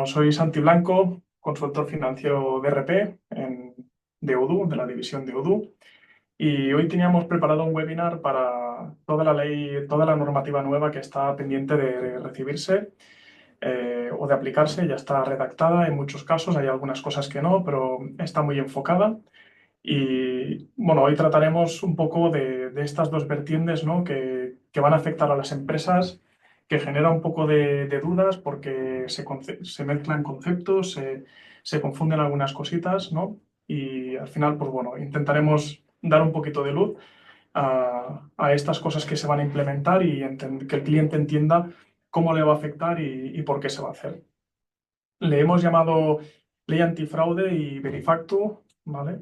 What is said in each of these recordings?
Bueno, soy Santi Blanco, consultor financiero de RP de Odoo, de la división de Odoo, y hoy teníamos preparado un webinar para toda la ley, toda la normativa nueva que está pendiente de recibirse o de aplicarse. Ya está redactada en muchos casos, hay algunas cosas que no, pero está muy enfocada. Y bueno, hoy trataremos un poco de estas dos vertientes, ¿no? que van a afectar a las empresas, que genera un poco de dudas porque se mezclan conceptos, se confunden algunas cositas, ¿no? Y al final, pues bueno, intentaremos dar un poquito de luz a estas cosas que se van a implementar y que el cliente entienda cómo le va a afectar y por qué se va a hacer. Le hemos llamado ley antifraude y Verifactu, ¿vale?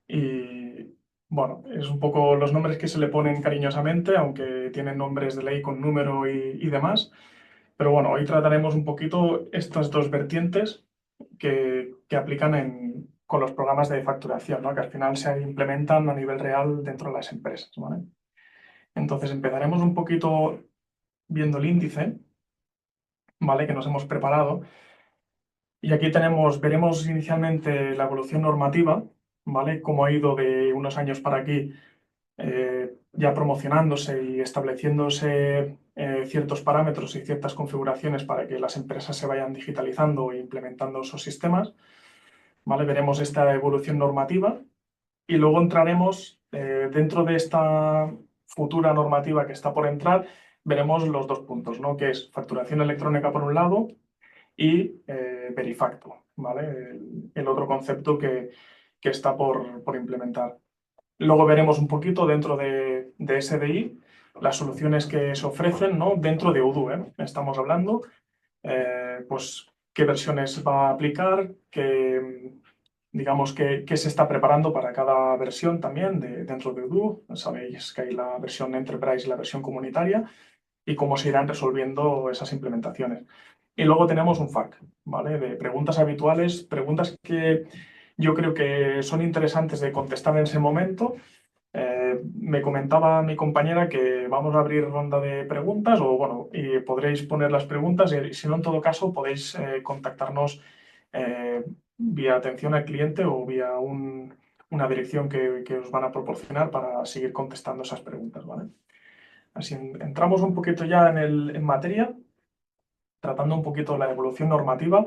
Y bueno, es un poco los nombres que se le ponen cariñosamente, aunque tienen nombres de ley con número y demás. Pero bueno, hoy trataremos un poquito estas dos vertientes que aplican con los programas de facturación, ¿no? Que al final se implementan a nivel real dentro de las empresas, ¿vale? Entonces empezaremos un poquito viendo el índice, ¿vale? Que nos hemos preparado. Y aquí veremos inicialmente la evolución normativa, ¿vale? Cómo ha ido de unos años para aquí ya promocionándose y estableciéndose ciertos parámetros y ciertas configuraciones para que las empresas se vayan digitalizando e implementando esos sistemas, ¿vale? Veremos esta evolución normativa y luego entraremos dentro de esta futura normativa que está por entrar, veremos los dos puntos, ¿no? Que es facturación electrónica por un lado y Verifactu, ¿vale? El otro concepto que está por implementar. Luego veremos un poquito dentro de SDI las soluciones que se ofrecen, ¿no? Dentro de Odoo, estamos hablando, pues qué versiones va a aplicar, digamos, qué se está preparando para cada versión también dentro de Odoo. Sabéis que hay la versión Enterprise y la versión comunitaria y cómo se irán resolviendo esas implementaciones. Y luego tenemos un FAQ, ¿vale? De preguntas habituales, preguntas que yo creo que son interesantes de contestar en ese momento. Me comentaba mi compañera que vamos a abrir ronda de preguntas o bueno, y podréis poner las preguntas y si no, en todo caso, podéis contactarnos vía atención al cliente o vía una dirección que os van a proporcionar para seguir contestando esas preguntas, ¿vale? Así entramos un poquito ya en materia, tratando un poquito la evolución normativa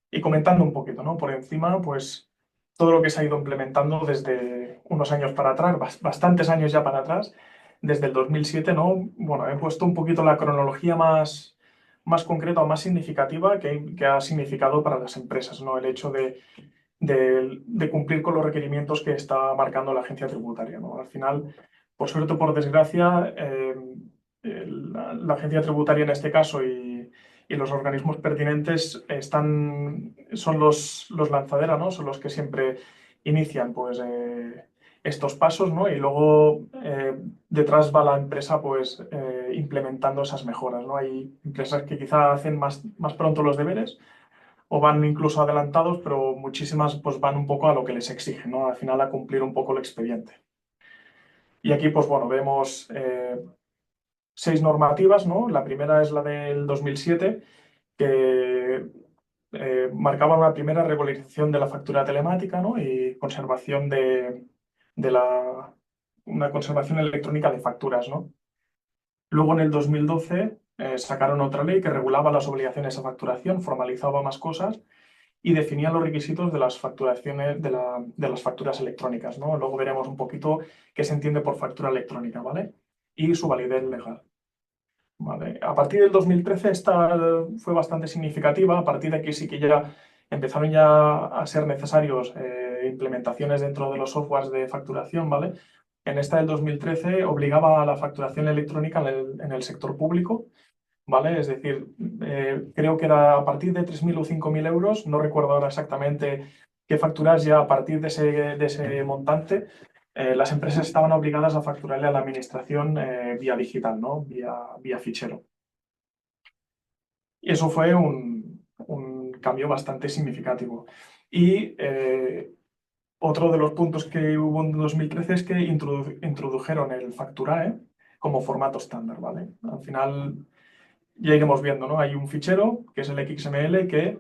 y comentando un poquito, ¿no? Por encima, pues todo lo que se ha ido implementando desde unos años para atrás, bastantes años ya para atrás, desde el 2007, ¿no? Bueno, he puesto un poquito la cronología más concreta o más significativa que ha significado para las empresas, ¿no? El hecho de cumplir con los requerimientos que está marcando la agencia tributaria, ¿no? Al final, por suerte o por desgracia, la agencia tributaria en este caso y los organismos pertinentes son los lanzaderas, ¿no? Son los que siempre inician pues, estos pasos, ¿no? Y luego detrás va la empresa pues, implementando esas mejoras, ¿no? Hay empresas que quizá hacen más pronto los deberes o van incluso adelantados, pero muchísimas pues, van un poco a lo que les exigen, ¿no? Al final a cumplir un poco el expediente. Y aquí, pues bueno, vemos 6 normativas, ¿no? La primera es la del 2007, que marcaba una primera regularización de la factura telemática, ¿no? Y conservación una conservación electrónica de facturas, ¿no? Luego en el 2012 sacaron otra ley que regulaba las obligaciones a facturación, formalizaba más cosas y definía los requisitos de las facturaciones de las facturas electrónicas, ¿no? Luego veremos un poquito qué se entiende por factura electrónica, ¿vale? Y su validez legal. ¿Vale? A partir del 2013 esta fue bastante significativa. A partir de aquí sí que ya empezaron ya a ser necesarios implementaciones dentro de los softwares de facturación, ¿vale? En esta del 2013 obligaba a la facturación electrónica en el sector público, ¿vale? Es decir, creo que era a partir de 3.000 o 5.000 euros, no recuerdo ahora exactamente qué facturas, ya a partir de ese montante, las empresas estaban obligadas a facturarle a la administración vía digital, ¿no? Vía fichero. Y eso fue un cambio bastante significativo. Y otro de los puntos que hubo en 2013 es que introdujeron el Facturae como formato estándar, ¿vale? Al final ya iremos viendo, ¿no? Hay un fichero, que es el XML, que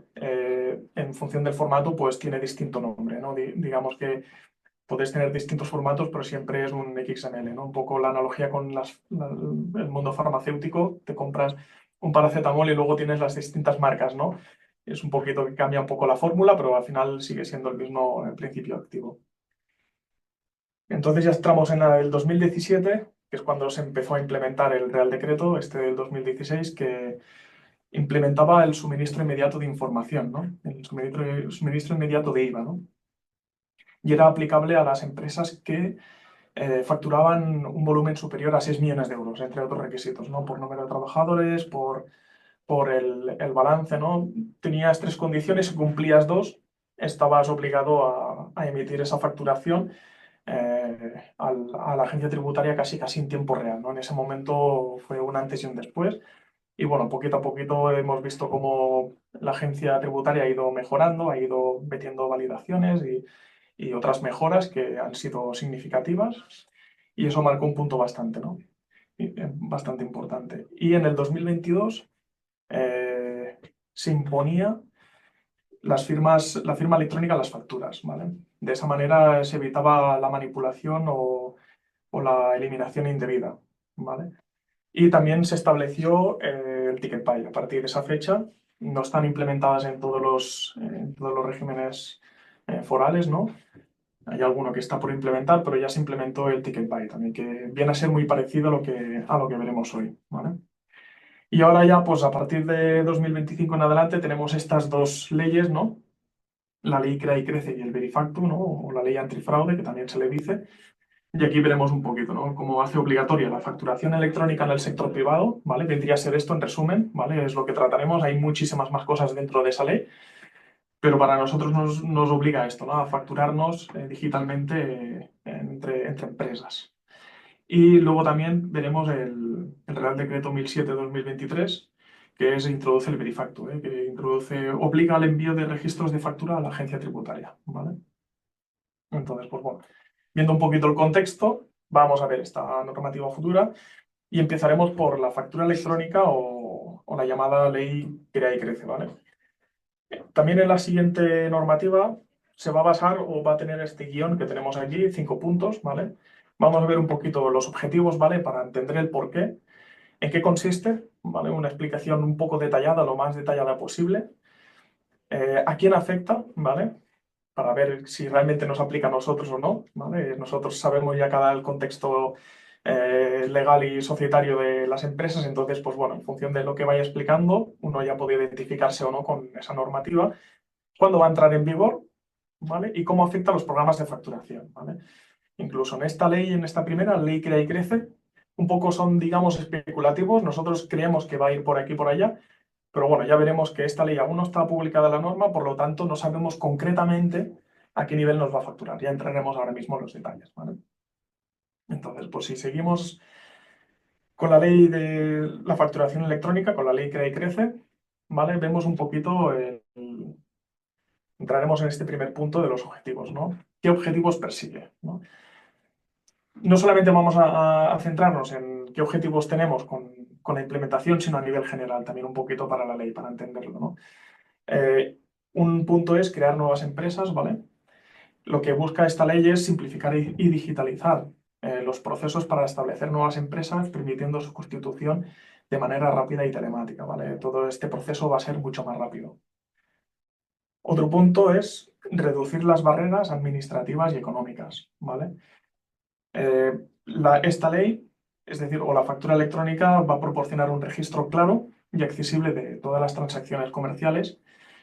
en función del formato, pues tiene distinto nombre, ¿no? Digamos que podéis tener distintos formatos, pero siempre es un XML, ¿no? Un poco la analogía con el mundo farmacéutico, te compras un paracetamol y luego tienes las distintas marcas, ¿no? Es un poquito que cambia un poco la fórmula, pero al final sigue siendo el mismo principio activo. Entonces ya estamos en el 2017, que es cuando se empezó a implementar el Real Decreto, este del 2016, que implementaba el suministro inmediato de información, ¿no? El suministro inmediato de IVA, ¿no? Y era aplicable a las empresas que facturaban un volumen superior a 6 millones de euros, entre otros requisitos, ¿no? Por número de trabajadores, por el balance, ¿no? Tenías tres condiciones, si cumplías dos, estabas obligado a emitir esa facturación a la agencia tributaria casi en tiempo real, ¿no? En ese momento fue un antes y un después. Y bueno, poquito a poquito hemos visto cómo la agencia tributaria ha ido mejorando, ha ido metiendo validaciones y otras mejoras que han sido significativas. Y eso marcó un punto bastante, ¿no? Bastante importante. Y en el 2022 se imponía la firma electrónica en las facturas, ¿vale? De esa manera se evitaba la manipulación o la eliminación indebida, ¿vale? Y también se estableció el ticket pay. A partir de esa fecha no están implementadas en todos los regímenes forales, ¿no? Hay alguno que está por implementar, pero ya se implementó el ticket buy también, que viene a ser muy parecido a lo que veremos hoy, ¿vale? Y ahora ya, pues a partir de 2025 en adelante tenemos estas dos leyes, ¿no? La ley Crea y Crece y el Verifactu, ¿no? O la ley antifraude, que también se le dice. Y aquí veremos un poquito, ¿no? Cómo hace obligatoria la facturación electrónica en el sector privado, ¿vale? Vendría a ser esto en resumen, ¿vale? Es lo que trataremos. Hay muchísimas más cosas dentro de esa ley, pero para nosotros nos obliga a esto, ¿no? A facturarnos digitalmente entre empresas. Y luego también veremos el Real Decreto 1007-2023, que introduce el Verifactu, que obliga al envío de registros de factura a la agencia tributaria, ¿vale? Entonces, pues bueno, viendo un poquito el contexto, vamos a ver esta normativa futura y empezaremos por la factura electrónica o la llamada ley Crea y Crece, ¿vale? También en la siguiente normativa se va a basar o va a tener este guión que tenemos aquí, 5 puntos, ¿vale? Vamos a ver un poquito los objetivos, ¿vale? Para entender el porqué, en qué consiste, ¿vale? Una explicación un poco detallada, lo más detallada posible. ¿A quién afecta, ¿vale? Para ver si realmente nos aplica a nosotros o no, ¿vale? Nosotros sabemos ya cada el contexto legal y societario de las empresas, entonces, pues bueno, en función de lo que vaya explicando, uno ya puede identificarse o no con esa normativa, cuándo va a entrar en vigor, ¿vale? Y cómo afecta a los programas de facturación, ¿vale? Incluso en esta ley, en esta primera, ley Crea y Crece, un poco son, digamos, especulativos, nosotros creemos que va a ir por aquí y por allá, pero bueno, ya veremos que esta ley aún no está publicada la norma, por lo tanto no sabemos concretamente a qué nivel nos va a facturar. Ya entraremos ahora mismo en los detalles, ¿vale? Entonces, pues si seguimos con la ley de la facturación electrónica, con la ley Crea y Crece, ¿vale? Vemos un poquito, entraremos en este primer punto de los objetivos, ¿no? ¿Qué objetivos persigue, ¿no? No solamente vamos a centrarnos en qué objetivos tenemos con la implementación, sino a nivel general, también un poquito para la ley, para entenderlo, ¿no? Un punto es crear nuevas empresas, ¿vale? Lo que busca esta ley es simplificar y digitalizar los procesos para establecer nuevas empresas, permitiendo su constitución de manera rápida y telemática, ¿vale? Todo este proceso va a ser mucho más rápido. Otro punto es reducir las barreras administrativas y económicas, ¿vale? Esta ley, es decir, o la factura electrónica, va a proporcionar un registro claro y accesible de todas las transacciones comerciales,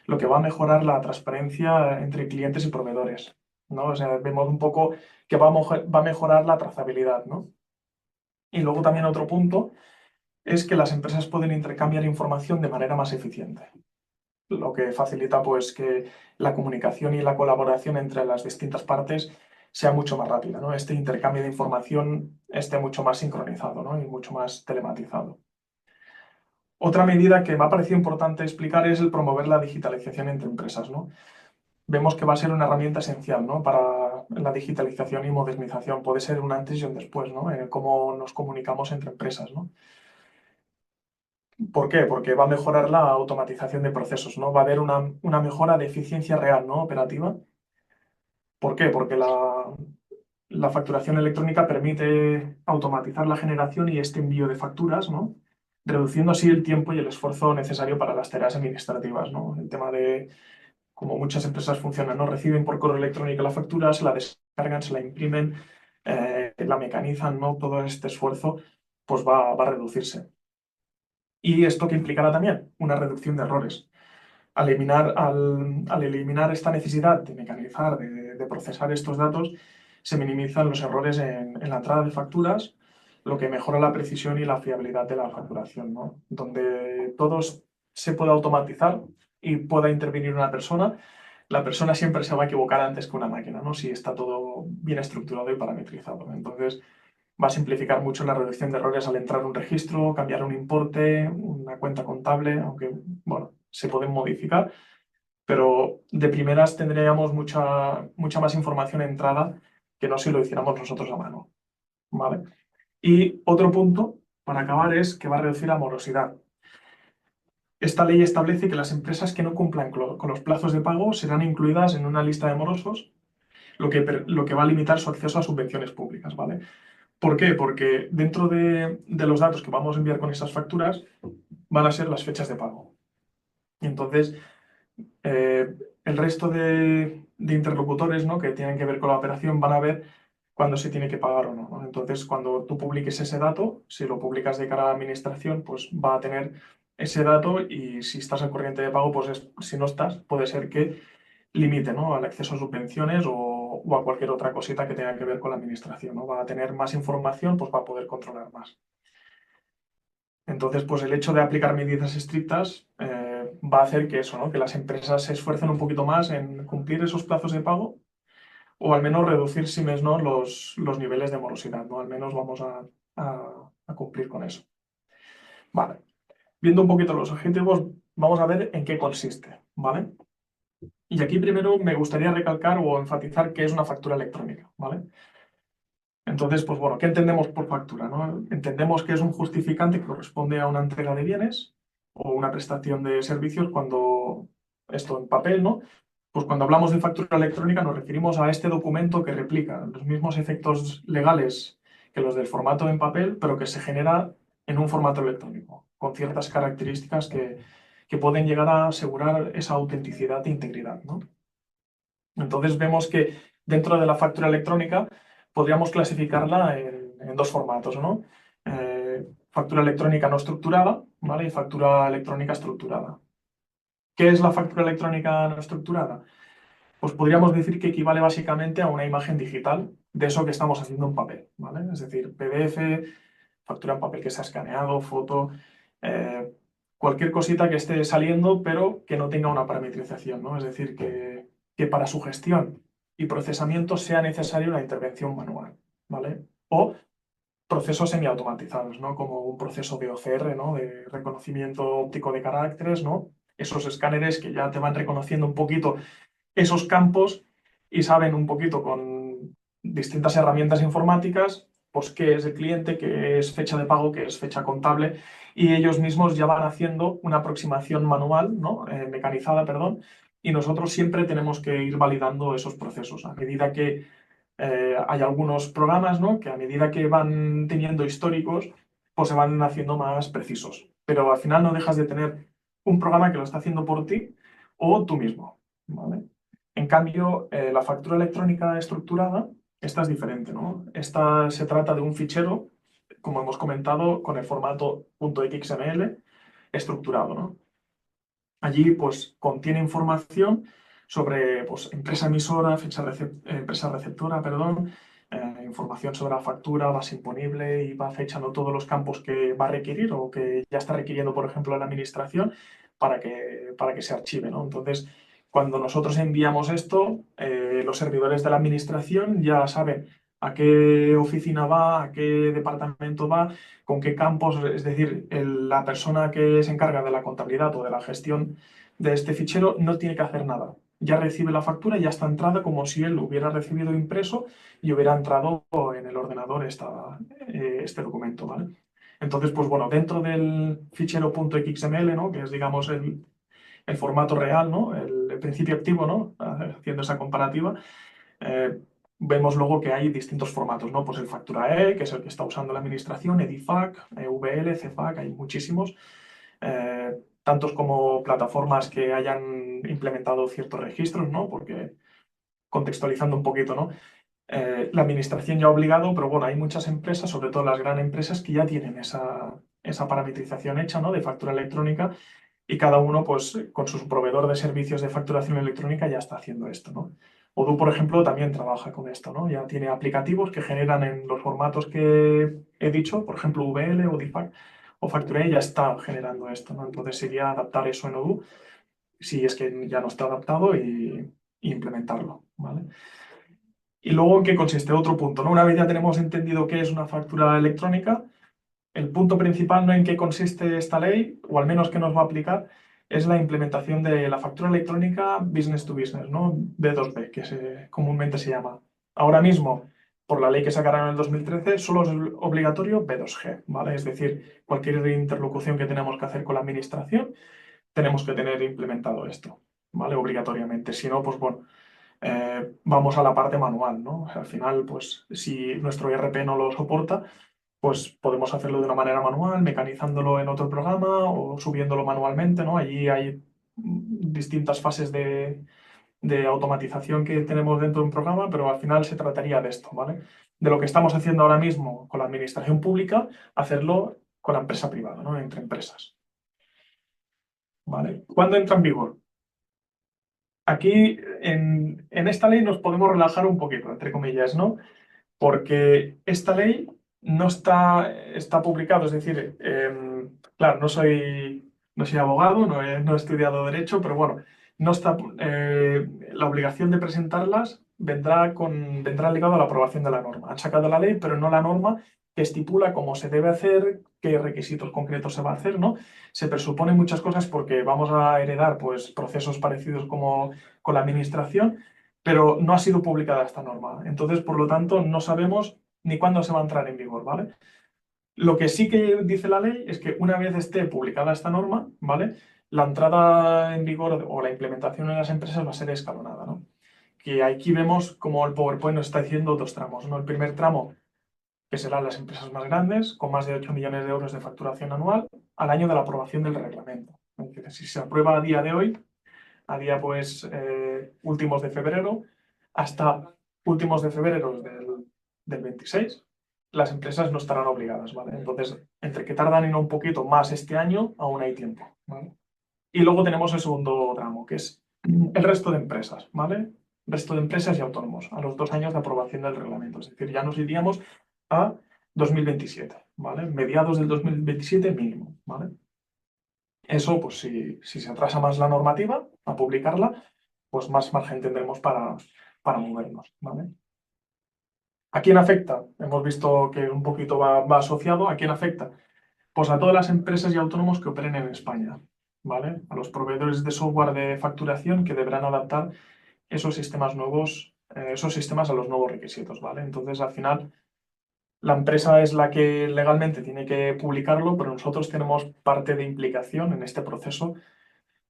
lo que va a mejorar la transparencia entre clientes y proveedores, ¿no? O sea, vemos un poco que va a mejorar la trazabilidad, ¿no? Y luego también otro punto es que las empresas pueden intercambiar información de manera más eficiente, lo que facilita pues que la comunicación y la colaboración entre las distintas partes sea mucho más rápida, ¿no? Este intercambio de información esté mucho más sincronizado, ¿no? Y mucho más telematizado. Otra medida que me ha parecido importante explicar es el promover la digitalización entre empresas, ¿no? Vemos que va a ser una herramienta esencial, ¿no? Para la digitalización y modernización. Puede ser un antes y un después, ¿no? Cómo nos comunicamos entre empresas, ¿no? ¿Por qué? Porque va a mejorar la automatización de procesos, ¿no? Va a haber una mejora de eficiencia real, ¿no? Operativa. ¿Por qué? Porque la facturación electrónica permite automatizar la generación y este envío de facturas, ¿no? Reduciendo así el tiempo y el esfuerzo necesario para las tareas administrativas, ¿no? El tema de como muchas empresas funcionan, ¿no? Reciben por correo electrónico la factura, se la descargan, se la imprimen, la mecanizan, ¿no? Todo este esfuerzo pues va a reducirse. ¿Y esto qué implicará también? Una reducción de errores. Al eliminar esta necesidad de mecanizar, de procesar estos datos, se minimizan los errores en la entrada de facturas, lo que mejora la precisión y la fiabilidad de la facturación, ¿no? Donde todo se pueda automatizar y pueda intervenir una persona, la persona siempre se va a equivocar antes que una máquina, ¿no? Si está todo bien estructurado y parametrizado. Entonces, va a simplificar mucho la reducción de errores al entrar un registro, cambiar un importe, una cuenta contable, aunque, bueno, se pueden modificar, pero de primeras tendríamos mucha más información entrada que no si lo hiciéramos nosotros a mano, ¿vale? Y otro punto, para acabar, es que va a reducir la morosidad. Esta ley establece que las empresas que no cumplan con los plazos de pago serán incluidas en una lista de morosos, lo que va a limitar su acceso a subvenciones públicas, ¿vale? ¿Por qué? Porque dentro de los datos que vamos a enviar con esas facturas van a ser las fechas de pago. Y entonces, eh, el resto de interlocutores, ¿no? Que tienen que ver con la operación van a ver cuándo se tiene que pagar o no, ¿no? Entonces, cuando tú publiques ese dato, si lo publicas de cara a la administración, pues va a tener ese dato y si estás al corriente de pago, pues si no estás, puede ser que limite, ¿no? Al acceso a subvenciones o a cualquier otra cosita que tenga que ver con la administración, ¿no? Va a tener más información, pues va a poder controlar más. Entonces, pues el hecho de aplicar medidas estrictas va a hacer que eso, ¿no? Que las empresas se esfuercen un poquito más en cumplir esos plazos de pago o al menos reducir, si mes no, los niveles de morosidad, ¿no? Al menos vamos a cumplir con eso. Vale. Viendo un poquito los objetivos, vamos a ver en qué consiste, ¿vale? Y aquí primero me gustaría recalcar o enfatizar qué es una factura electrónica, ¿vale? Entonces, pues bueno, ¿qué entendemos por factura, no? Entendemos que es un justificante que corresponde a una entrega de bienes o una prestación de servicios cuando, esto en papel, ¿no? Pues cuando hablamos de factura electrónica nos referimos a este documento que replica los mismos efectos legales que los del formato en papel, pero que se genera en un formato electrónico, con ciertas características que pueden llegar a asegurar esa autenticidad e integridad, ¿no? Entonces vemos que dentro de la factura electrónica podríamos clasificarla en dos formatos, ¿no? Factura electrónica no estructurada, ¿vale? Y factura electrónica estructurada. ¿Qué es la factura electrónica no estructurada? Pues podríamos decir que equivale básicamente a una imagen digital de eso que estamos haciendo en papel, ¿vale? Es decir, PDF, factura en papel que se ha escaneado, foto, eh, cualquier cosita que esté saliendo, pero que no tenga una parametrización, ¿no? Es decir, que para su gestión y procesamiento sea necesaria una intervención manual, ¿vale? O procesos semiautomatizados, ¿no? Como un proceso de OCR, ¿no? De reconocimiento óptico de caracteres, ¿no? Esos escáneres que ya te van reconociendo un poquito esos campos y saben un poquito con distintas herramientas informáticas, pues qué es el cliente, qué es fecha de pago, qué es fecha contable, y ellos mismos ya van haciendo una aproximación manual, ¿no? Mecanizada, perdón, y nosotros siempre tenemos que ir validando esos procesos. A medida que hay algunos programas, ¿no? Que a medida que van teniendo históricos, pues se van haciendo más precisos. Pero al final no dejas de tener un programa que lo está haciendo por ti o tú mismo, ¿vale? En cambio, la factura electrónica estructurada, esta es diferente, ¿no? Esta se trata de un fichero, como hemos comentado, con el formato .xml estructurado, ¿no? Allí, pues, contiene información sobre, pues, empresa emisora, empresa receptora, perdón, información sobre la factura, base imponible y va fechando todos los campos que va a requerir o que ya está requiriendo, por ejemplo, la administración para que se archive, ¿no? Entonces, cuando nosotros enviamos esto, los servidores de la administración ya saben a qué oficina va, a qué departamento va, con qué campos, es decir, la persona que se encarga de la contabilidad o de la gestión de este fichero no tiene que hacer nada. Ya recibe la factura y ya está entrada como si él lo hubiera recibido impreso y hubiera entrado en el ordenador este documento, ¿vale? Entonces, pues bueno, dentro del fichero .xml, ¿no? Que es, digamos, el formato real, ¿no? El principio activo, ¿no? Haciendo esa comparativa, eh, vemos luego que hay distintos formatos, ¿no? Pues el Facturae, que es el que está usando la administración, Edifac, VL, CFAC, hay muchísimos, tantos como plataformas que hayan implementado ciertos registros, ¿no? Porque contextualizando un poquito, ¿no? La administración ya ha obligado, pero bueno, hay muchas empresas, sobre todo las grandes empresas, que ya tienen esa parametrización hecha, ¿no? De factura electrónica y cada uno, pues, con su proveedor de servicios de facturación electrónica ya está haciendo esto, ¿no? Odoo, por ejemplo, también trabaja con esto, ¿no? Ya tiene aplicativos que generan en los formatos que he dicho, por ejemplo, VL o DIFAC o Factoray ya está generando esto, ¿no? Entonces sería adaptar eso en Odoo, si es que ya no está adaptado, y implementarlo, ¿vale? Y luego, ¿en qué consiste? Otro punto, ¿no? Una vez ya tenemos entendido qué es una factura electrónica, el punto principal, ¿no?, en qué consiste esta ley, o al menos qué nos va a aplicar, es la implementación de la factura electrónica business to business, ¿no? B2B, que comúnmente se llama. Ahora mismo, por la ley que sacaron en el 2013, solo es obligatorio B2G, ¿vale? Es decir, cualquier interlocución que tenemos que hacer con la administración, tenemos que tener implementado esto, ¿vale? Obligatoriamente. Si no, pues bueno, vamos a la parte manual, ¿no? Al final, pues si nuestro ERP no lo soporta, pues podemos hacerlo de una manera manual, mecanizándolo en otro programa o subiéndolo manualmente, ¿no? Allí hay distintas fases de automatización que tenemos dentro de un programa, pero al final se trataría de esto, ¿vale? De lo que estamos haciendo ahora mismo con la administración pública, hacerlo con la empresa privada, ¿no? Entre empresas, ¿vale? ¿Cuándo entra en vigor? Aquí, en esta ley nos podemos relajar un poquito, entre comillas, ¿no? Porque esta ley no está publicado, es decir, claro, no soy abogado, no he estudiado derecho, pero bueno, no está, la obligación de presentarlas vendrá ligado a la aprobación de la norma. Han sacado la ley, pero no la norma que estipula cómo se debe hacer, qué requisitos concretos se va a hacer, ¿no? Se presuponen muchas cosas porque vamos a heredar, pues, procesos parecidos como con la administración, pero no ha sido publicada esta norma. Entonces, por lo tanto, no sabemos ni cuándo se va a entrar en vigor, ¿vale? Lo que sí que dice la ley es que una vez esté publicada esta norma, ¿vale? La entrada en vigor o la implementación en las empresas va a ser escalonada, ¿no? Que aquí vemos como el PowerPoint nos está diciendo dos tramos, ¿no? El primer tramo, que serán las empresas más grandes, con más de 8 millones de euros de facturación anual, al año de la aprobación del reglamento. Es decir, si se aprueba a día de hoy, a día, pues, últimos de febrero, hasta últimos de febrero del 26, las empresas no estarán obligadas, ¿vale? Entonces, entre que tardan en un poquito más este año, aún hay tiempo, ¿vale? Y luego tenemos el segundo tramo, que es el resto de empresas, ¿vale? Resto de empresas y autónomos, a los 2 años de aprobación del reglamento. Es decir, ya nos iríamos a 2027, ¿vale? Mediados del 2027 mínimo, ¿vale? Eso, pues si se atrasa más la normativa a publicarla, pues más margen tendremos para movernos, ¿vale? ¿A quién afecta? Hemos visto que un poquito va asociado. ¿A quién afecta? Pues a todas las empresas y autónomos que operen en España, ¿vale? A los proveedores de software de facturación que deberán adaptar esos sistemas nuevos, esos sistemas a los nuevos requisitos, ¿vale? Entonces, al final, la empresa es la que legalmente tiene que publicarlo, pero nosotros tenemos parte de implicación en este proceso,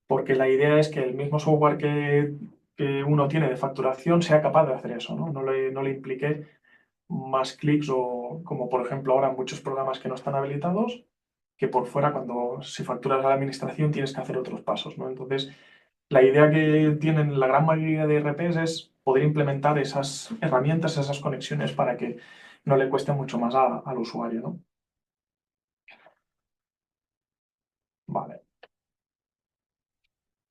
porque la idea es que el mismo software que uno tiene de facturación sea capaz de hacer eso, ¿no? No le implique más clics, o como por ejemplo ahora muchos programas que no están habilitados, que por fuera, cuando si facturas a la administración, tienes que hacer otros pasos, ¿no? Entonces, la idea que tienen la gran mayoría de ERPs es poder implementar esas herramientas, esas conexiones, para que no le cueste mucho más al usuario, ¿no? Vale.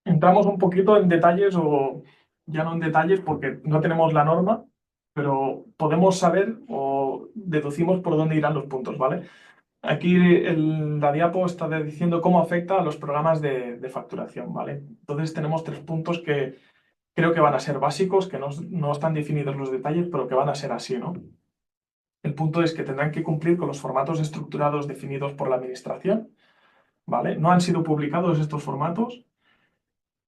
Entramos un poquito en detalles, o ya no en detalles porque no tenemos la norma, pero podemos saber o deducimos por dónde irán los puntos, ¿vale? Aquí la diapo está diciendo cómo afecta a los programas de facturación, ¿vale? Entonces tenemos 3 puntos que creo que van a ser básicos, que no están definidos los detalles, pero que van a ser así, ¿no? El punto es que tendrán que cumplir con los formatos estructurados definidos por la administración, ¿vale? No han sido publicados estos formatos,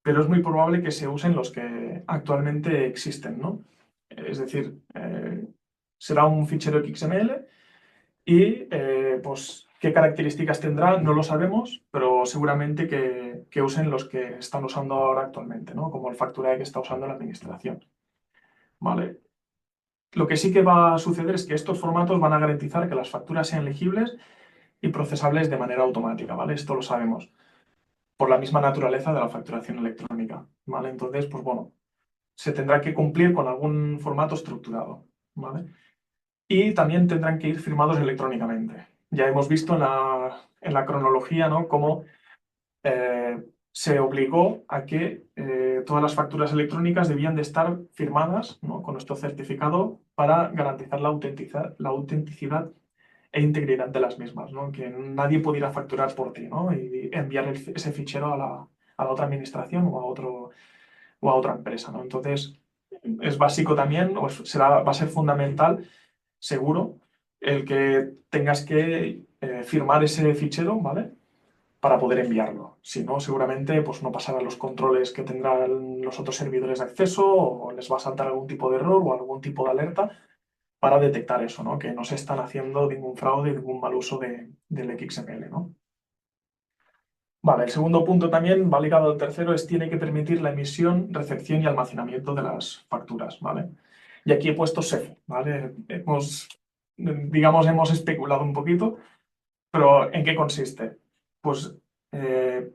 pero es muy probable que se usen los que actualmente existen, ¿no? Es decir, será un fichero XML y, pues, ¿Qué características tendrá? No lo sabemos, pero seguramente que usen los que están usando ahora actualmente, ¿no? Como el Facturae que está usando la administración. ¿Vale? Lo que sí que va a suceder es que estos formatos van a garantizar que las facturas sean legibles y procesables de manera automática, ¿vale? Esto lo sabemos, por la misma naturaleza de la facturación electrónica, ¿vale? Entonces, pues bueno, se tendrá que cumplir con algún formato estructurado, ¿vale? Y también tendrán que ir firmados electrónicamente. Ya hemos visto en la cronología, ¿no? Cómo se obligó a que todas las facturas electrónicas debían de estar firmadas, ¿no? Con nuestro certificado para garantizar la autenticidad e integridad de las mismas, ¿no? Que nadie pudiera facturar por ti, ¿no? Y enviar ese fichero a la otra administración o a otra empresa, ¿no? Entonces, es básico también, va a ser fundamental, seguro, el que tengas que firmar ese fichero, ¿vale? Para poder enviarlo. Si no, seguramente pues, no pasarán los controles que tendrán los otros servidores de acceso o les va a saltar algún tipo de error o algún tipo de alerta para detectar eso, ¿no? Que no se están haciendo ningún fraude, ningún mal uso del XML, ¿no? Vale, el segundo punto también va ligado al tercero, es tiene que permitir la emisión, recepción y almacenamiento de las facturas, ¿vale? Y aquí he puesto SEF, ¿vale? Hemos especulado un poquito, pero ¿en qué consiste? Pues el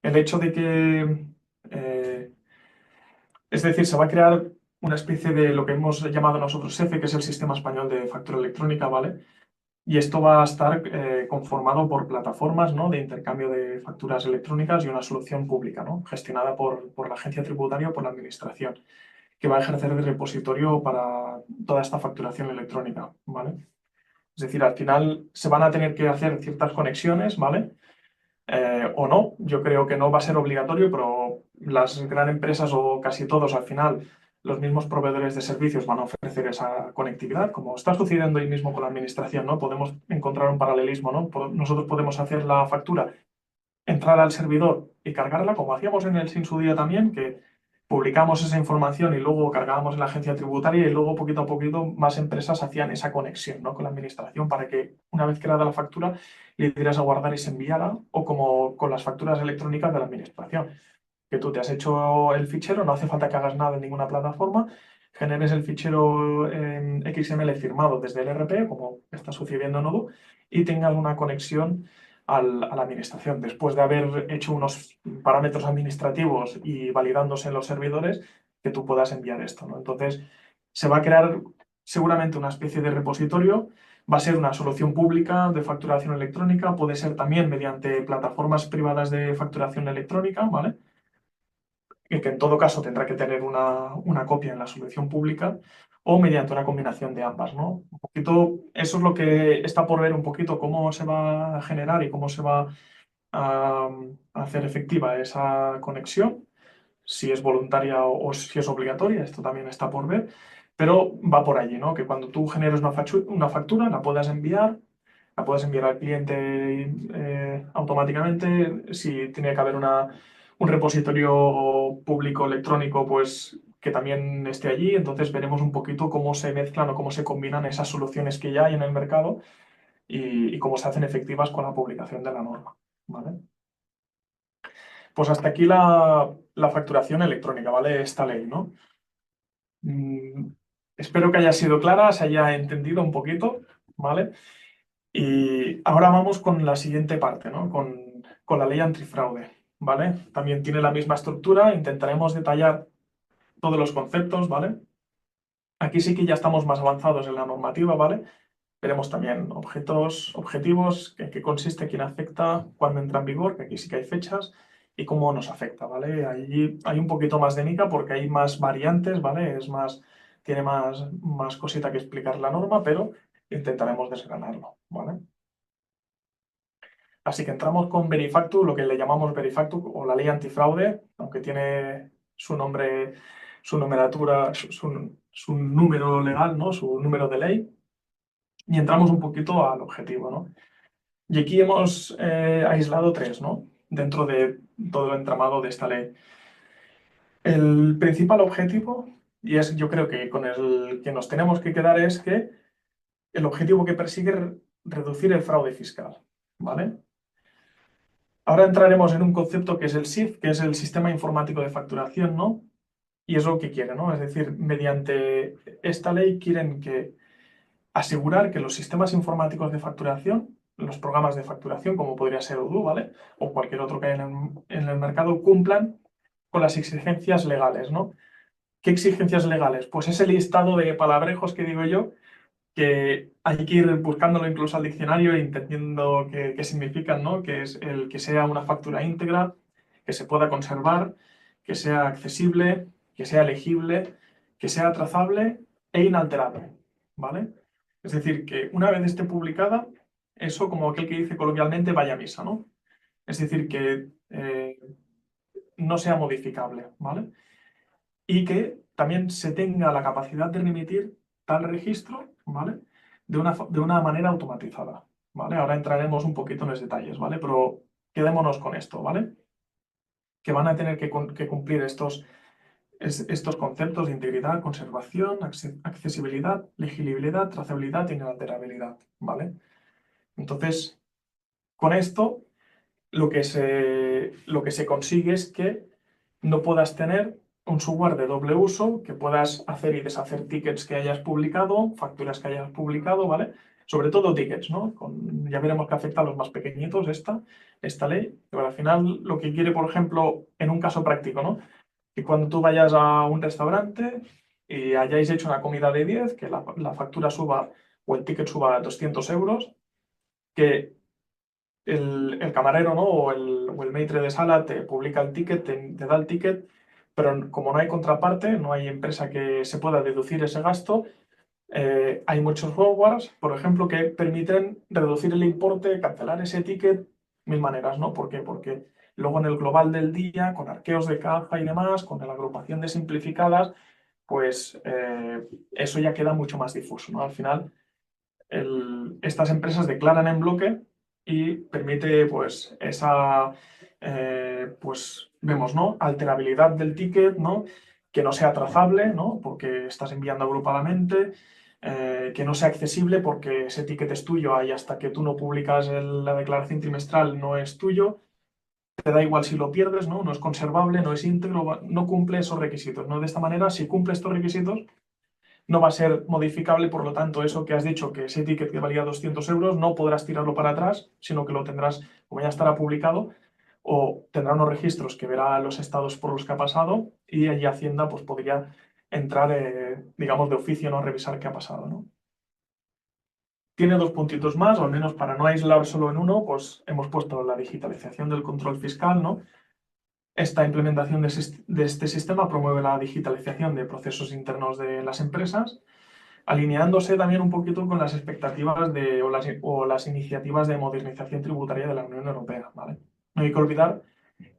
hecho de que, eh, es decir, se va a crear una especie de lo que hemos llamado nosotros SEFE, que es el Sistema Español de Factura Electrónica, ¿vale? Y esto va a estar conformado por plataformas, ¿no? De intercambio de facturas electrónicas y una solución pública, ¿no? Gestionada por la agencia tributaria o por la administración, que va a ejercer de repositorio para toda esta facturación electrónica, ¿vale? Es decir, al final se van a tener que hacer ciertas conexiones, ¿vale? O no, yo creo que no va a ser obligatorio, pero las grandes empresas o casi todos al final, los mismos proveedores de servicios van a ofrecer esa conectividad, como está sucediendo hoy mismo con la administración, ¿no? Podemos encontrar un paralelismo, ¿no? Nosotros podemos hacer la factura, entrar al servidor y cargarla, como hacíamos en el SIN su día también, que publicamos esa información y luego cargábamos en la agencia tributaria y luego poquito a poquito más empresas hacían esa conexión, ¿no? Con la administración para que una vez creada la factura le dieras a guardar y se enviara, o como con las facturas electrónicas de la administración, que tú te has hecho el fichero, no hace falta que hagas nada en ninguna plataforma, generes el fichero en XML firmado desde el RP, como está sucediendo en Odoo, y tengas una conexión a la administración. Después de haber hecho unos parámetros administrativos y validándose en los servidores, que tú puedas enviar esto, ¿no? Entonces, se va a crear seguramente una especie de repositorio, va a ser una solución pública de facturación electrónica, puede ser también mediante plataformas privadas de facturación electrónica, ¿vale? Y que en todo caso tendrá que tener una copia en la solución pública o mediante una combinación de ambas, ¿no? Un poquito, eso es lo que está por ver un poquito cómo se va a generar y cómo se va a hacer efectiva esa conexión, si es voluntaria o si es obligatoria, esto también está por ver, pero va por allí, ¿no? Que cuando tú generes una factura, la puedes enviar al cliente automáticamente. Si tiene que haber un repositorio público electrónico, pues que también esté allí. Entonces veremos un poquito cómo se mezclan o cómo se combinan esas soluciones que ya hay en el mercado y cómo se hacen efectivas con la publicación de la norma, ¿vale? Pues hasta aquí la facturación electrónica, ¿vale? Esta ley, ¿no? Mm, espero que haya sido clara, se haya entendido un poquito, ¿vale? Y ahora vamos con la siguiente parte, ¿no? Con la ley antifraude, ¿vale? También tiene la misma estructura, intentaremos detallar todos los conceptos, ¿vale? Aquí sí que ya estamos más avanzados en la normativa, ¿vale? Veremos también objetivos, en qué consiste, quién afecta, cuándo entra en vigor, que aquí sí que hay fechas, y cómo nos afecta, ¿vale? Allí hay un poquito más de mica porque hay más variantes, ¿vale? Tiene más cosita que explicar la norma, pero intentaremos desgranarlo, ¿vale? Así que entramos con Verifactu, lo que le llamamos Verifactu o la ley antifraude, aunque tiene su nombre, su numeratura, su número legal, ¿no? Su número de ley, y entramos un poquito al objetivo, ¿no? Y aquí hemos aislado tres, ¿no? Dentro de todo el entramado de esta ley. El principal objetivo, y es yo creo que con el que nos tenemos que quedar, es que el objetivo que persigue reducir el fraude fiscal, ¿vale? Ahora entraremos en un concepto que es el SIF, que es el Sistema Informático de Facturación, ¿no? Y es lo que quieren, ¿no? Es decir, mediante esta ley quieren asegurar que los sistemas informáticos de facturación, los programas de facturación, como podría ser Odoo, ¿vale? O cualquier otro que haya en el mercado, cumplan con las exigencias legales, ¿no? ¿Qué exigencias legales? Pues ese listado de palabrejos que digo yo, que hay que ir buscándolo incluso al diccionario e entendiendo qué significan, ¿no? Que es el que sea una factura íntegra, que se pueda conservar, que sea accesible, que sea legible, que sea trazable e inalterable, ¿vale? Es decir, que una vez esté publicada, eso, como aquel que dice coloquialmente, vaya a misa, ¿no? Es decir, que no sea modificable, ¿vale? Y que también se tenga la capacidad de remitir tal registro, ¿vale? De una manera automatizada, ¿vale? Ahora entraremos un poquito en los detalles, ¿vale? Pero quedémonos con esto, ¿vale? Que van a tener que cumplir estos conceptos de integridad, conservación, accesibilidad, legibilidad, trazabilidad e inalterabilidad, ¿vale? Entonces, con esto, lo que se consigue es que no puedas tener un software de doble uso, que puedas hacer y deshacer tickets que hayas publicado, facturas que hayas publicado, ¿vale? Sobre todo tickets, ¿no? Ya veremos que afecta a los más pequeñitos esta ley, pero al final lo que quiere, por ejemplo, en un caso práctico, ¿no? Que cuando tú vayas a un restaurante y hayáis hecho una comida de 10, que la factura suba o el ticket suba a 200 euros, que el camarero, ¿no? O el maitre de sala te publica el ticket, te da el ticket, pero como no hay contraparte, no hay empresa que se pueda deducir ese gasto, hay muchos softwares, por ejemplo, que permiten reducir el importe, cancelar ese ticket, mil maneras, ¿no? ¿Por qué? Porque luego en el global del día, con arqueos de caja y demás, con la agrupación de simplificadas, pues eso ya queda mucho más difuso, ¿no? Al final estas empresas declaran en bloque y permite pues pues vemos, ¿no? Alterabilidad del ticket, ¿no? Que no sea trazable, ¿no? Porque estás enviando agrupadamente, que no sea accesible porque ese ticket es tuyo y hasta que tú no publicas la declaración trimestral no es tuyo. Te da igual si lo pierdes, ¿no? No es conservable, no es íntegro, no cumple esos requisitos, ¿no? De esta manera, si cumple estos requisitos, no va a ser modificable, por lo tanto, eso que has dicho, que ese ticket que valía 200 euros, no podrás tirarlo para atrás, sino que lo tendrás, como ya estará publicado, o tendrá unos registros que verá los estados por los que ha pasado y allí Hacienda pues, podría entrar, digamos, de oficio, ¿no? A revisar qué ha pasado, ¿no? Tiene dos puntitos más, o al menos para no aislar solo en uno, pues hemos puesto la digitalización del control fiscal, ¿no? Esta implementación de este sistema promueve la digitalización de procesos internos de las empresas, alineándose también un poquito con las expectativas o las iniciativas de modernización tributaria de la Unión Europea, ¿vale? No hay que olvidar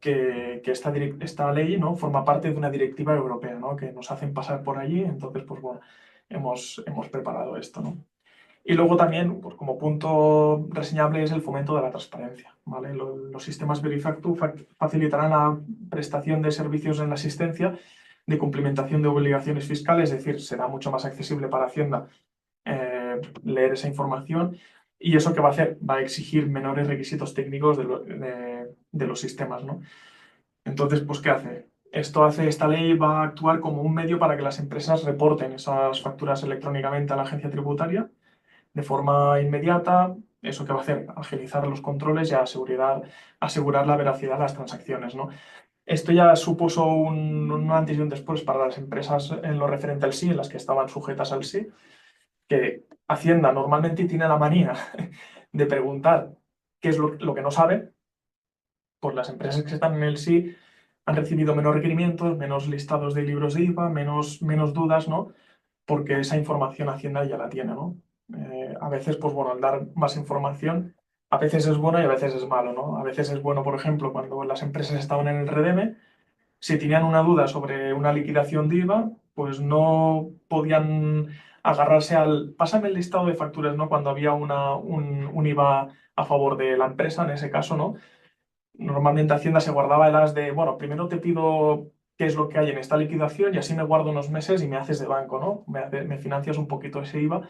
que esta ley, ¿no? Forma parte de una directiva europea, ¿no? Que nos hacen pasar por allí, entonces, pues bueno, hemos preparado esto, ¿no? Y luego también, pues como punto reseñable, es el fomento de la transparencia, ¿vale? Los sistemas Verifactu facilitarán la prestación de servicios en la asistencia de cumplimentación de obligaciones fiscales, es decir, será mucho más accesible para Hacienda leer esa información. ¿Y eso qué va a hacer? Va a exigir menores requisitos técnicos de los sistemas, ¿no? Entonces, pues, ¿qué hace? Esta ley va a actuar como un medio para que las empresas reporten esas facturas electrónicamente a la agencia tributaria de forma inmediata. ¿Eso qué va a hacer? Agilizar los controles y asegurar la veracidad de las transacciones, ¿no? Esto ya supuso un antes y un después para las empresas en lo referente al SI, en las que estaban sujetas al SI, que Hacienda normalmente tiene la manía de preguntar qué es lo que no sabe, pues las empresas que están en el SI han recibido menos requerimientos, menos listados de libros de IVA, menos dudas, ¿no? Porque esa información Hacienda ya la tiene, ¿no? A veces, pues bueno, al dar más información, a veces es bueno y a veces es malo, ¿no? A veces es bueno, por ejemplo, cuando las empresas estaban en el REDEME, si tenían una duda sobre una liquidación de IVA, pues no podían agarrarse al... Pásame el listado de facturas, ¿no? Cuando había un IVA a favor de la empresa, en ese caso, ¿no? Normalmente Hacienda se guardaba el as de, bueno, primero te pido qué es lo que hay en esta liquidación y así me guardo unos meses y me haces de banco, ¿no? Me financias un poquito ese IVA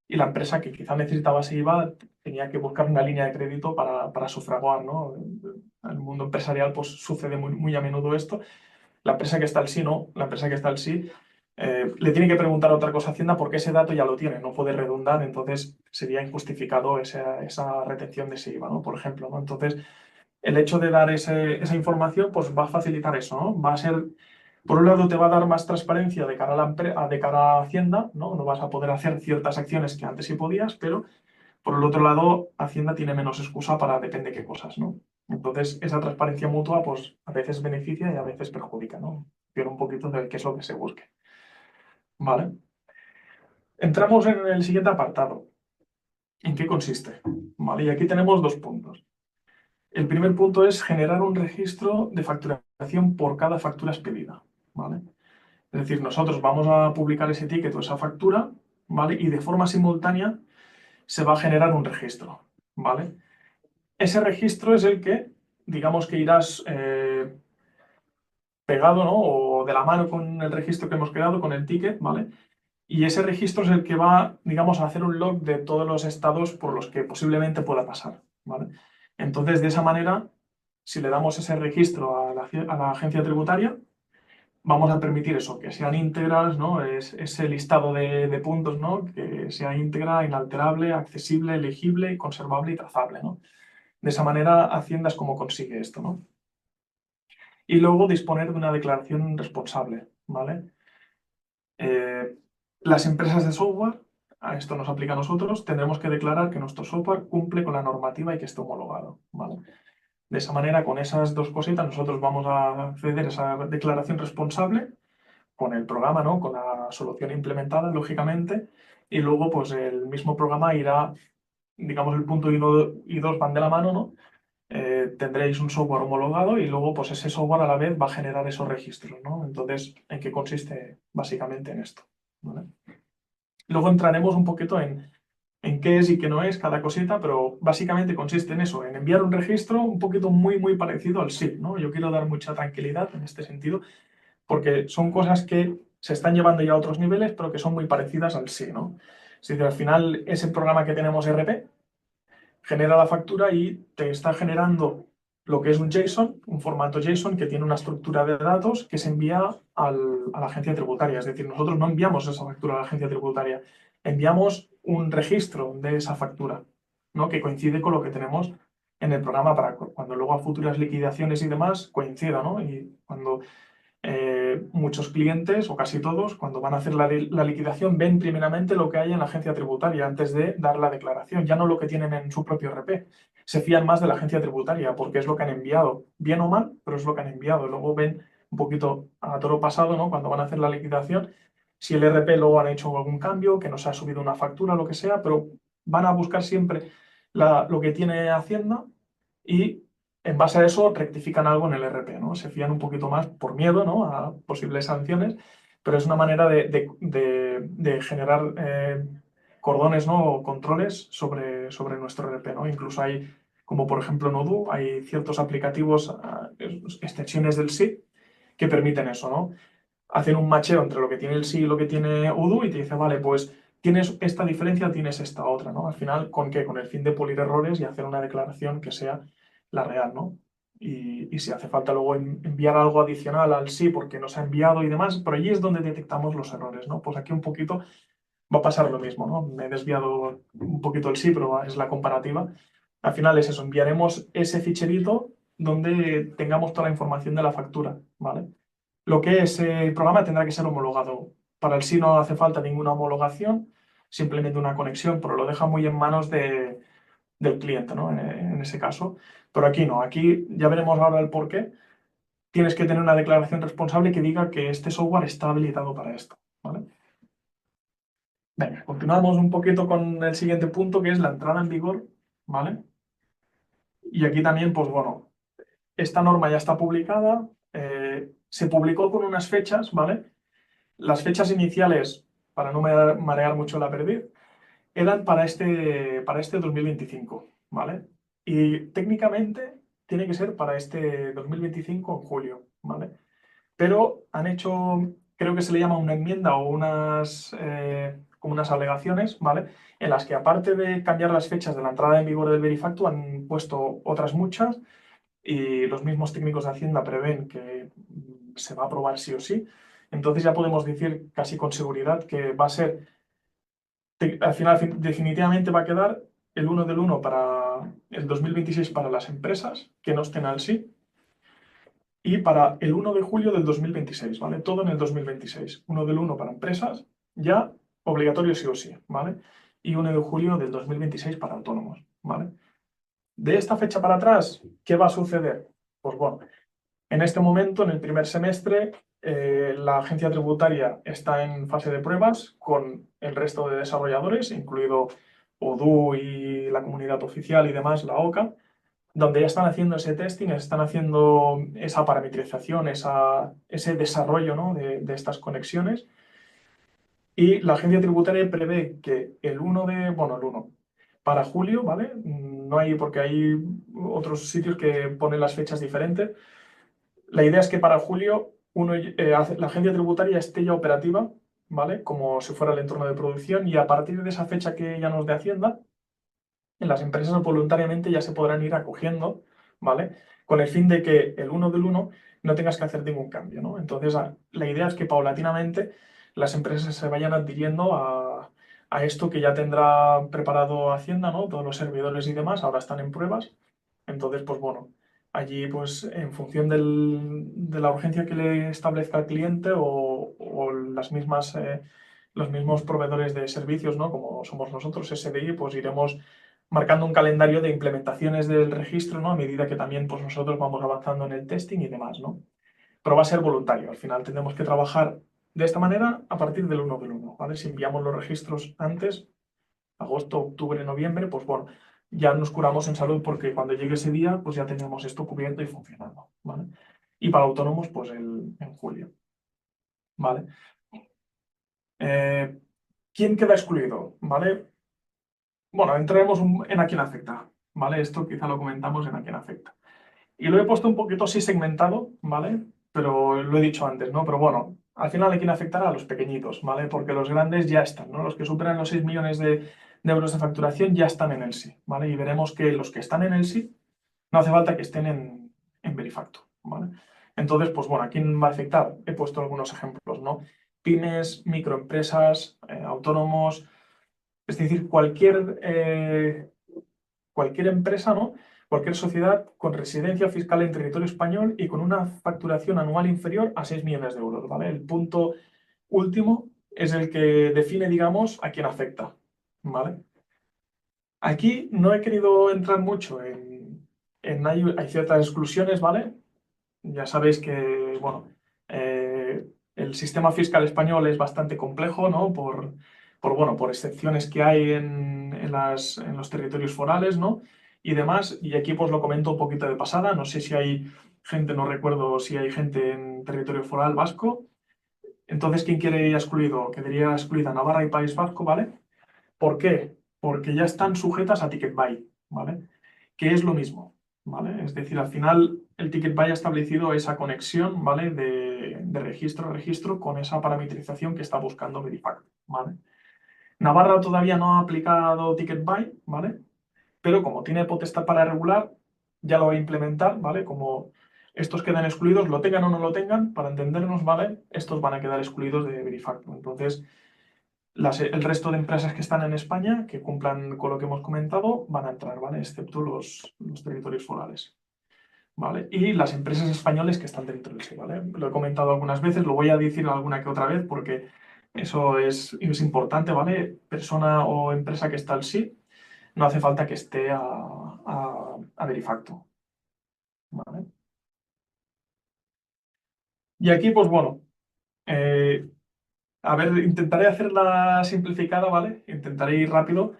y la empresa que quizá necesitaba ese IVA tenía que buscar una línea de crédito para sufragar, ¿no? En el mundo empresarial pues sucede muy a menudo esto. La empresa que está al sí, no. La empresa que está al sí le tiene que preguntar otra cosa a Hacienda porque ese dato ya lo tiene, no puede redundar, entonces sería injustificado esa retención de ese IVA, ¿no? Por ejemplo, ¿no? Entonces, el hecho de dar esa información pues va a facilitar eso, ¿no? Va a ser, por un lado, te va a dar más transparencia de cara a de cara a Hacienda, ¿no? No vas a poder hacer ciertas acciones que antes sí podías, pero por el otro lado, Hacienda tiene menos excusa para depende qué cosas, ¿no? Entonces, esa transparencia mutua, pues a veces beneficia y a veces perjudica, ¿no? Pero un poquito de qué es lo que se busque, ¿vale? Entramos en el siguiente apartado. ¿En qué consiste? ¿Vale? Y aquí tenemos dos puntos. El primer punto es generar un registro de facturación por cada factura expedida, ¿vale? Es decir, nosotros vamos a publicar ese ticket o esa factura, ¿vale? Y de forma simultánea se va a generar un registro, ¿vale? Ese registro es el que, digamos que irás pegado, ¿no? O de la mano con el registro que hemos creado, con el ticket, ¿vale? Y ese registro es el que va, digamos, a hacer un log de todos los estados por los que posiblemente pueda pasar, ¿vale? Entonces, de esa manera, si le damos ese registro a la agencia tributaria, vamos a permitir eso, que sean íntegras, ¿no? Ese listado de puntos, ¿no? Que sea íntegra, inalterable, accesible, legible, conservable y trazable, ¿no? De esa manera, Hacienda es como consigue esto, ¿no? Y luego disponer de una declaración responsable, ¿vale? Eh, las empresas de software, a esto nos aplica a nosotros, tendremos que declarar que nuestro software cumple con la normativa y que esté homologado, ¿vale? De esa manera, con esas dos cositas, nosotros vamos a acceder a esa declaración responsable con el programa, ¿no? Con la solución implementada, lógicamente, y luego, pues, el mismo programa irá, digamos, el punto 1 y 2 van de la mano, ¿no? Tendréis un software homologado y luego pues ese software a la vez va a generar esos registros, ¿no? Entonces, ¿en qué consiste básicamente en esto? ¿Vale? Luego entraremos un poquito en qué es y qué no es cada cosita, pero básicamente consiste en eso, en enviar un registro un poquito muy parecido al SIP, ¿no? Yo quiero dar mucha tranquilidad en este sentido porque son cosas que se están llevando ya a otros niveles, pero que son muy parecidas al SIP, ¿no? Es decir, al final ese programa que tenemos RP genera la factura y te está generando lo que es un JSON, un formato JSON que tiene una estructura de datos que se envía a la agencia tributaria. Es decir, nosotros no enviamos esa factura a la agencia tributaria, enviamos un registro de esa factura, ¿no? Que coincide con lo que tenemos en el programa para cuando luego a futuras liquidaciones y demás coincida, ¿no? Y cuando muchos clientes, o casi todos, cuando van a hacer la liquidación, ven primeramente lo que hay en la agencia tributaria antes de dar la declaración, ya no lo que tienen en su propio RP. Se fían más de la agencia tributaria porque es lo que han enviado, bien o mal, pero es lo que han enviado. Luego ven un poquito a toro pasado, ¿no? Cuando van a hacer la liquidación, si el RP luego han hecho algún cambio, que nos ha subido una factura, lo que sea, pero van a buscar siempre lo que tiene Hacienda y en base a eso rectifican algo en el RP, ¿no? Se fían un poquito más por miedo, ¿no? A posibles sanciones, pero es una manera de generar cordones, ¿no? O controles sobre nuestro RP, ¿no? Incluso hay, como por ejemplo en Odoo, hay ciertos aplicativos, extensiones del SID que permiten eso, ¿no? Hacen un macheo entre lo que tiene el SID y lo que tiene Odoo y te dice, vale, pues tienes esta diferencia, tienes esta otra, ¿no? Al final, ¿con qué? Con el fin de pulir errores y hacer una declaración que sea la real, ¿no? Y si hace falta luego enviar algo adicional al sí porque nos ha enviado y demás, pero allí es donde detectamos los errores, ¿no? Pues aquí un poquito va a pasar lo mismo, ¿no? Me he desviado un poquito el sí, pero es la comparativa. Al final es eso, enviaremos ese ficherito donde tengamos toda la información de la factura, ¿vale? Lo que es el programa tendrá que ser homologado. Para el sí no hace falta ninguna homologación, simplemente una conexión, pero lo deja muy en manos del cliente, ¿no? En ese caso. Pero aquí no, aquí ya veremos ahora el por qué. Tienes que tener una declaración responsable que diga que este software está habilitado para esto, ¿vale? Venga, continuamos un poquito con el siguiente punto, que es la entrada en vigor, ¿vale? Y aquí también, pues bueno, esta norma ya está publicada, se publicó con unas fechas, ¿vale? Las fechas iniciales, para no marear mucho la perdiz, eran para este 2025, ¿vale? Y técnicamente tiene que ser para este 2025 en julio, ¿vale? Pero han hecho, creo que se le llama una enmienda o unas como unas alegaciones, ¿vale? En las que aparte de cambiar las fechas de la entrada en vigor del Verifacto, han puesto otras muchas y los mismos técnicos de Hacienda prevén que se va a aprobar sí o sí. Entonces ya podemos decir casi con seguridad que va a ser, al final definitivamente va a quedar el 1 del 1 para el 2026 para las empresas que no estén al sí y para el 1 de julio del 2026, ¿vale? Todo en el 2026. 1 del 1 para empresas, ya obligatorio sí o sí, ¿vale? Y 1 de julio del 2026 para autónomos, ¿vale? De esta fecha para atrás, ¿qué va a suceder? Pues bueno, en este momento, en el primer semestre, la agencia tributaria está en fase de pruebas con el resto de desarrolladores, incluido Odoo y la comunidad oficial y demás, la OCA, donde ya están haciendo ese testing, están haciendo esa parametrización, ese desarrollo, ¿no? de estas conexiones. Y la agencia tributaria prevé que el 1 de, bueno, el 1, para julio, ¿vale? No hay, porque hay otros sitios que ponen las fechas diferentes. La idea es que para julio la agencia tributaria esté ya operativa, ¿vale? Como si fuera el entorno de producción y a partir de esa fecha que ya nos dé Hacienda, en las empresas voluntariamente ya se podrán ir acogiendo, ¿vale? Con el fin de que el 1 del 1 no tengas que hacer ningún cambio, ¿no? Entonces, la idea es que paulatinamente las empresas se vayan adhiriendo a esto que ya tendrá preparado Hacienda, ¿no? Todos los servidores y demás, ahora están en pruebas. Entonces, pues bueno, allí, pues en función de la urgencia que le establezca el cliente o las mismas, los mismos proveedores de servicios, ¿no? Como somos nosotros, SDI, pues iremos marcando un calendario de implementaciones del registro, ¿no? A medida que también pues, nosotros vamos avanzando en el testing y demás, ¿no? Pero va a ser voluntario. Al final tendremos que trabajar de esta manera a partir del 1 del 1, ¿vale? Si enviamos los registros antes, agosto, octubre, noviembre, pues bueno, ya nos curamos en salud porque cuando llegue ese día, pues ya tenemos esto cubierto y funcionando, ¿vale? Y para autónomos, pues en julio, ¿vale? Eh, ¿Quién queda excluido? ¿Vale? Bueno, entraremos en a quién afecta, ¿vale? Esto quizá lo comentamos en a quién afecta. Y lo he puesto un poquito así segmentado, ¿vale? Pero lo he dicho antes, ¿no? Pero bueno, al final a quién afectará a los pequeñitos, ¿vale? Porque los grandes ya están, ¿no? Los que superan los 6 millones de euros de facturación ya están en el sí, ¿vale? Y veremos que los que están en el sí no hace falta que estén en Verifacto, ¿vale? Entonces, pues bueno, ¿a quién va a afectar? He puesto algunos ejemplos, ¿no? Pymes, microempresas, autónomos, es decir, cualquier empresa, ¿no? Cualquier sociedad con residencia fiscal en territorio español y con una facturación anual inferior a 6 millones de euros, ¿vale? El punto último es el que define, digamos, a quién afecta, ¿vale? Aquí no he querido entrar mucho hay ciertas exclusiones, ¿vale? Ya sabéis que, bueno, el sistema fiscal español es bastante complejo, ¿no? Bueno, por excepciones que hay en los territorios forales, ¿no? Y demás. Y aquí pues lo comento un poquito de pasada. No sé si hay gente, no recuerdo si hay gente en territorio foral vasco. Entonces, ¿quién quiere ir excluido? Quedaría excluida Navarra y País Vasco, ¿vale? ¿Por qué? Porque ya están sujetas a Ticket Buy, ¿vale? Que es lo mismo, ¿vale? Es decir, al final el Ticket Buy ha establecido esa conexión, ¿vale? De registro a registro con esa parametrización que está buscando Verifacto, ¿vale? Navarra todavía no ha aplicado Ticket Buy, ¿vale? Pero como tiene potestad para regular, ya lo va a implementar, ¿vale? Como estos quedan excluidos, lo tengan o no lo tengan, para entendernos, ¿vale? Estos van a quedar excluidos de Verifacto. Entonces, el resto de empresas que están en España, que cumplan con lo que hemos comentado, van a entrar, ¿vale? Excepto los territorios forales, ¿vale? Y las empresas españolas que están dentro del sí, ¿vale? Lo he comentado algunas veces, lo voy a decir alguna que otra vez porque eso es importante, ¿vale? Persona o empresa que está al sí, no hace falta que esté a Verifacto, ¿vale? Y aquí, pues bueno, eh, a ver, intentaré hacerla simplificada, ¿vale? Intentaré ir rápido.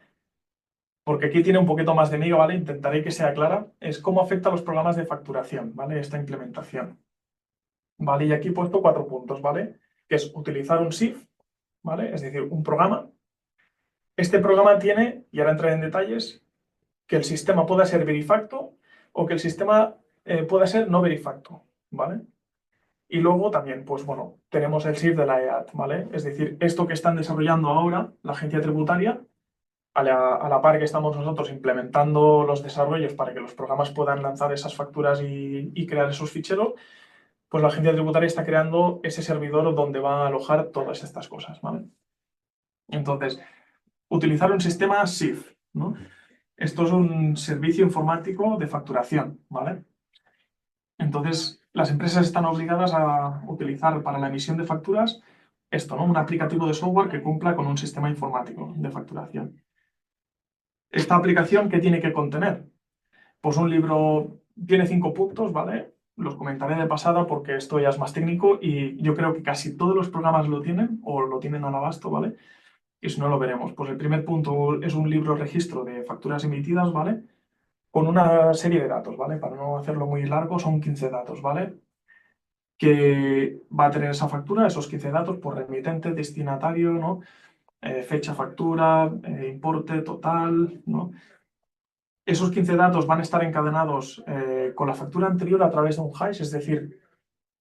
Porque aquí tiene un poquito más de miga, ¿vale? Intentaré que sea clara, es cómo afecta a los programas de facturación, ¿vale? Esta implementación, ¿vale? Y aquí he puesto 4 puntos, ¿vale? Que es utilizar un SIF, ¿vale? Es decir, un programa. Este programa tiene, y ahora entraré en detalles, que el sistema pueda ser verifacto o que el sistema pueda ser no verifacto, ¿vale? Y luego también, pues bueno, tenemos el SIF de la EAT, ¿vale? Es decir, esto que están desarrollando ahora la agencia tributaria, a la par que estamos nosotros implementando los desarrollos para que los programas puedan lanzar esas facturas y crear esos ficheros, pues la agencia tributaria está creando ese servidor donde va a alojar todas estas cosas, ¿vale? Entonces, utilizar un sistema SIF, ¿no? Esto es un servicio informático de facturación, ¿vale? Entonces, las empresas están obligadas a utilizar para la emisión de facturas esto, ¿no? Un aplicativo de software que cumpla con un sistema informático de facturación. ¿Esta aplicación qué tiene que contener? Pues un libro tiene 5 puntos, ¿vale? Los comentaré de pasada porque esto ya es más técnico y yo creo que casi todos los programas lo tienen o lo tienen al abasto, ¿vale? Y si no, lo veremos. Pues el primer punto es un libro registro de facturas emitidas, ¿vale? Con una serie de datos, ¿vale? Para no hacerlo muy largo, son 15 datos, ¿vale? Que va a tener esa factura, esos 15 datos por remitente, destinatario, ¿no? Fecha factura, importe total, ¿no? Esos 15 datos van a estar encadenados con la factura anterior a través de un hash, es decir,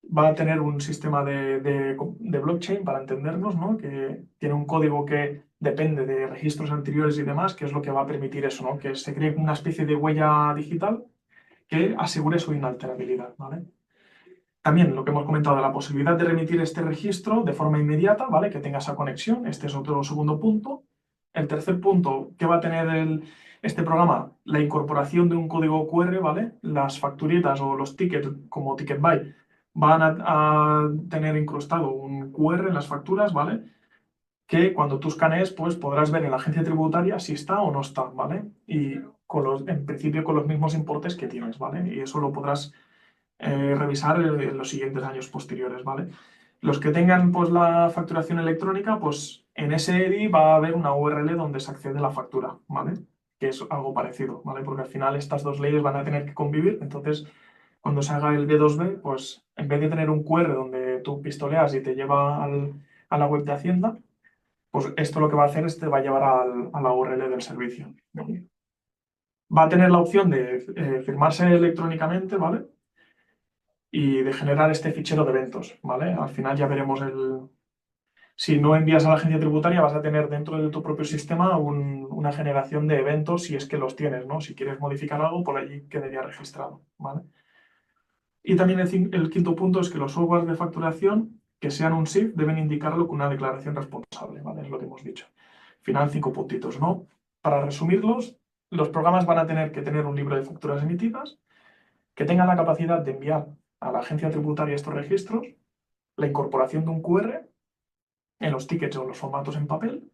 va a tener un sistema de blockchain para entendernos, ¿no? Que tiene un código que depende de registros anteriores y demás, que es lo que va a permitir eso, ¿no? Que se cree una especie de huella digital que asegure su inalterabilidad, ¿vale? También lo que hemos comentado, la posibilidad de remitir este registro de forma inmediata, ¿vale? Que tenga esa conexión. Este es otro segundo punto. El tercer punto, que va a tener este programa, la incorporación de un código QR, ¿vale? Las facturitas o los tickets, como TicketBuy, van a tener incrustado un QR en las facturas, ¿vale? Que cuando tú escanees, pues podrás ver en la agencia tributaria si está o no está, ¿vale? Y en principio con los mismos importes que tienes, ¿vale? Y eso lo podrás revisar en los siguientes años posteriores, ¿vale? Los que tengan pues, la facturación electrónica, pues en ese EDI va a haber una URL donde se accede a la factura, ¿vale? Que es algo parecido, ¿vale? Porque al final estas dos leyes van a tener que convivir, entonces cuando se haga el B2B, pues en vez de tener un QR donde tú pistoleas y te lleva a la web de Hacienda, pues esto lo que va a hacer es te va a llevar a la URL del servicio. Va a tener la opción de firmarse electrónicamente, ¿vale? Y de generar este fichero de eventos, ¿vale? Al final ya veremos si no envías a la agencia tributaria, vas a tener dentro de tu propio sistema una generación de eventos si es que los tienes, ¿no? Si quieres modificar algo, por allí quedaría registrado, ¿vale? Y también el quinto punto es que los softwares de facturación que sean un SIF deben indicarlo con una declaración responsable, ¿vale? Es lo que hemos dicho. Al final, 5 puntitos, ¿no? Para resumirlos, los programas van a tener que tener un libro de facturas emitidas, que tengan la capacidad de enviar a la agencia tributaria estos registros, la incorporación de un QR en los tickets o en los formatos en papel,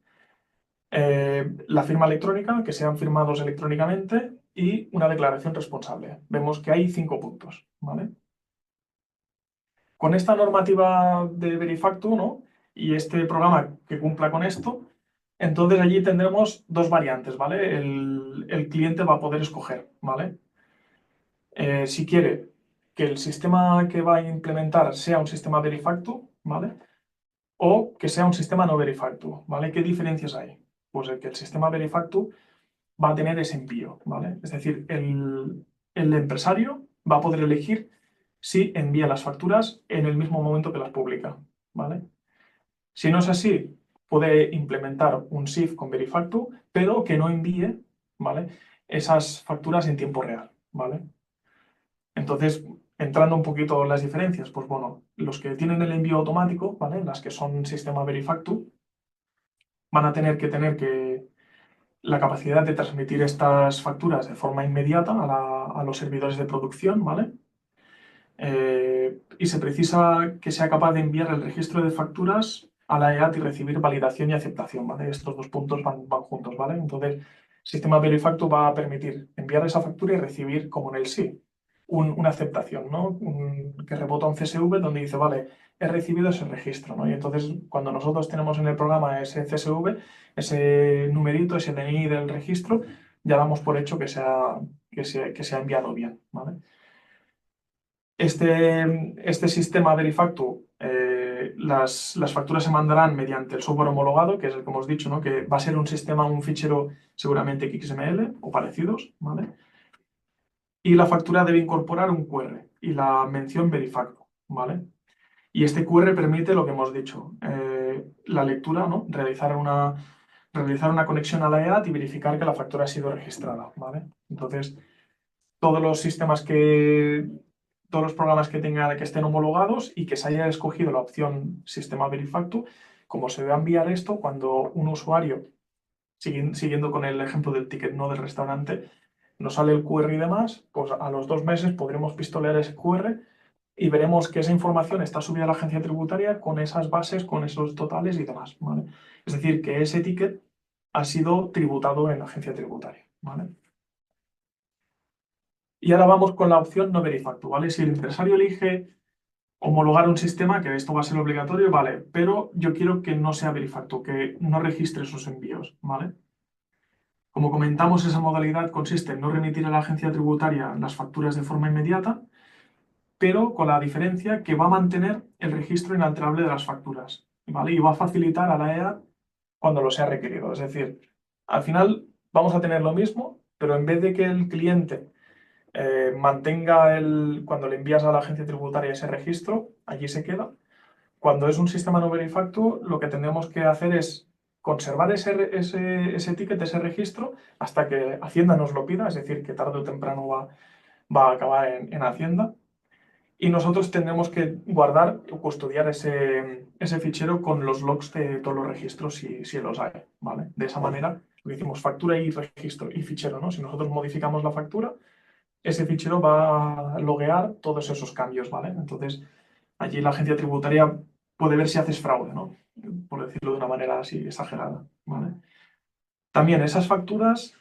la firma electrónica, que sean firmados electrónicamente y una declaración responsable. Vemos que hay 5 puntos, ¿vale? Con esta normativa de Verifactu, ¿no? Y este programa que cumpla con esto, entonces allí tendremos dos variantes, ¿vale? El cliente va a poder escoger, ¿vale? Si quiere que el sistema que va a implementar sea un sistema Verifactu, ¿vale? O que sea un sistema no Verifactu, ¿vale? ¿Qué diferencias hay? Pues el que el sistema Verifactu va a tener ese envío, ¿vale? Es decir, el empresario va a poder elegir si envía las facturas en el mismo momento que las publica, ¿vale? Si no es así, puede implementar un SIF con Verifactu, pero que no envíe, ¿vale? Esas facturas en tiempo real, ¿vale? Entonces, entrando un poquito en las diferencias, pues bueno, los que tienen el envío automático, ¿vale? Las que son sistema Verifactu, van a tener que la capacidad de transmitir estas facturas de forma inmediata a los servidores de producción, ¿vale? Y se precisa que sea capaz de enviar el registro de facturas a la EAT y recibir validación y aceptación, ¿vale? Estos dos puntos van juntos, ¿vale? Entonces, el sistema Verifactu va a permitir enviar esa factura y recibir, como en el sí, una aceptación, ¿no? Que rebota un CSV donde dice, vale, he recibido ese registro, ¿no? Y entonces, cuando nosotros tenemos en el programa ese CSV, ese numerito, ese DNI del registro, ya damos por hecho que se ha enviado bien, ¿vale? Este sistema Verifactu, las facturas se mandarán mediante el software homologado, que es el que hemos dicho, ¿no? Que va a ser un sistema, un fichero seguramente XML o parecidos, ¿vale? Y la factura debe incorporar un QR y la mención Verifactu, ¿vale? Y este QR permite lo que hemos dicho, la lectura, ¿no? Realizar una conexión a la EAT y verificar que la factura ha sido registrada, ¿vale? Entonces, todos los sistemas todos los programas que estén homologados y que se haya escogido la opción Sistema Verifactu, como se va a enviar esto cuando un usuario, siguiendo con el ejemplo del ticket no del restaurante, nos sale el QR y demás, pues a los 2 meses podremos pistolear ese QR y veremos que esa información está subida a la agencia tributaria con esas bases, con esos totales y demás, ¿vale? Es decir, que ese ticket ha sido tributado en la agencia tributaria, ¿vale? Y ahora vamos con la opción no verifacto, ¿vale? Si el empresario elige homologar un sistema, que esto va a ser obligatorio, vale, pero yo quiero que no sea verifacto, que no registre sus envíos, ¿vale? Como comentamos, esa modalidad consiste en no remitir a la agencia tributaria las facturas de forma inmediata, pero con la diferencia que va a mantener el registro inalterable de las facturas, ¿vale? Y va a facilitar a la EA cuando lo sea requerido. Es decir, al final vamos a tener lo mismo, pero en vez de que el cliente mantenga cuando le envías a la agencia tributaria ese registro, allí se queda. Cuando es un sistema no verifacto, lo que tendremos que hacer es conservar ese ticket, ese registro, hasta que Hacienda nos lo pida, es decir, que tarde o temprano va a acabar en Hacienda. Y nosotros tendremos que guardar o custodiar ese fichero con los logs de todos los registros si los hay, ¿vale? De esa manera, lo que decimos, factura y registro y fichero, ¿no? Si nosotros modificamos la factura, ese fichero va a loguear todos esos cambios, ¿vale? Entonces, allí la agencia tributaria puede ver si haces fraude, ¿no? Por decirlo de una manera así exagerada, ¿vale? También esas facturas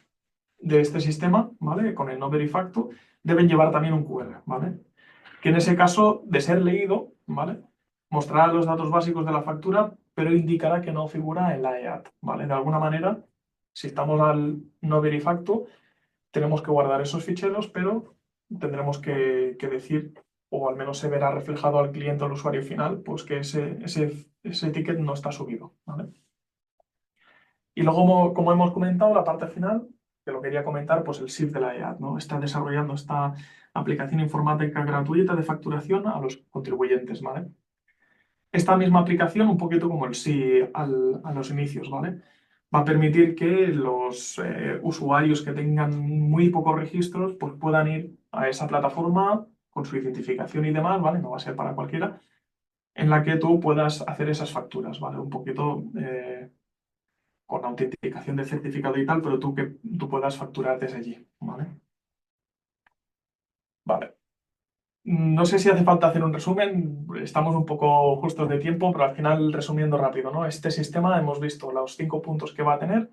de este sistema, ¿vale? Con el no verifacto, deben llevar también un QR, ¿vale? Que en ese caso, de ser leído, ¿vale? Mostrará los datos básicos de la factura, pero indicará que no figura en la EAT, ¿vale? De alguna manera, si estamos al no verifacto, tenemos que guardar esos ficheros, pero tendremos que decir, o al menos se verá reflejado al cliente o al usuario final, pues que ese ticket no está subido, ¿vale? Y luego, como hemos comentado, la parte final, que lo quería comentar, pues el SIF de la EAT, ¿no? Está desarrollando esta aplicación informática gratuita de facturación a los contribuyentes, ¿vale? Esta misma aplicación, un poquito como el SI a los inicios, ¿vale? Va a permitir que los usuarios que tengan muy pocos registros pues puedan ir a esa plataforma con su identificación y demás, ¿vale? No va a ser para cualquiera, en la que tú puedas hacer esas facturas, ¿vale? Un poquito con autenticación de certificado y tal, pero que tú puedas facturar desde allí, ¿vale? Vale. No sé si hace falta hacer un resumen, estamos un poco justos de tiempo, pero al final resumiendo rápido, ¿no? Este sistema hemos visto los 5 puntos que va a tener,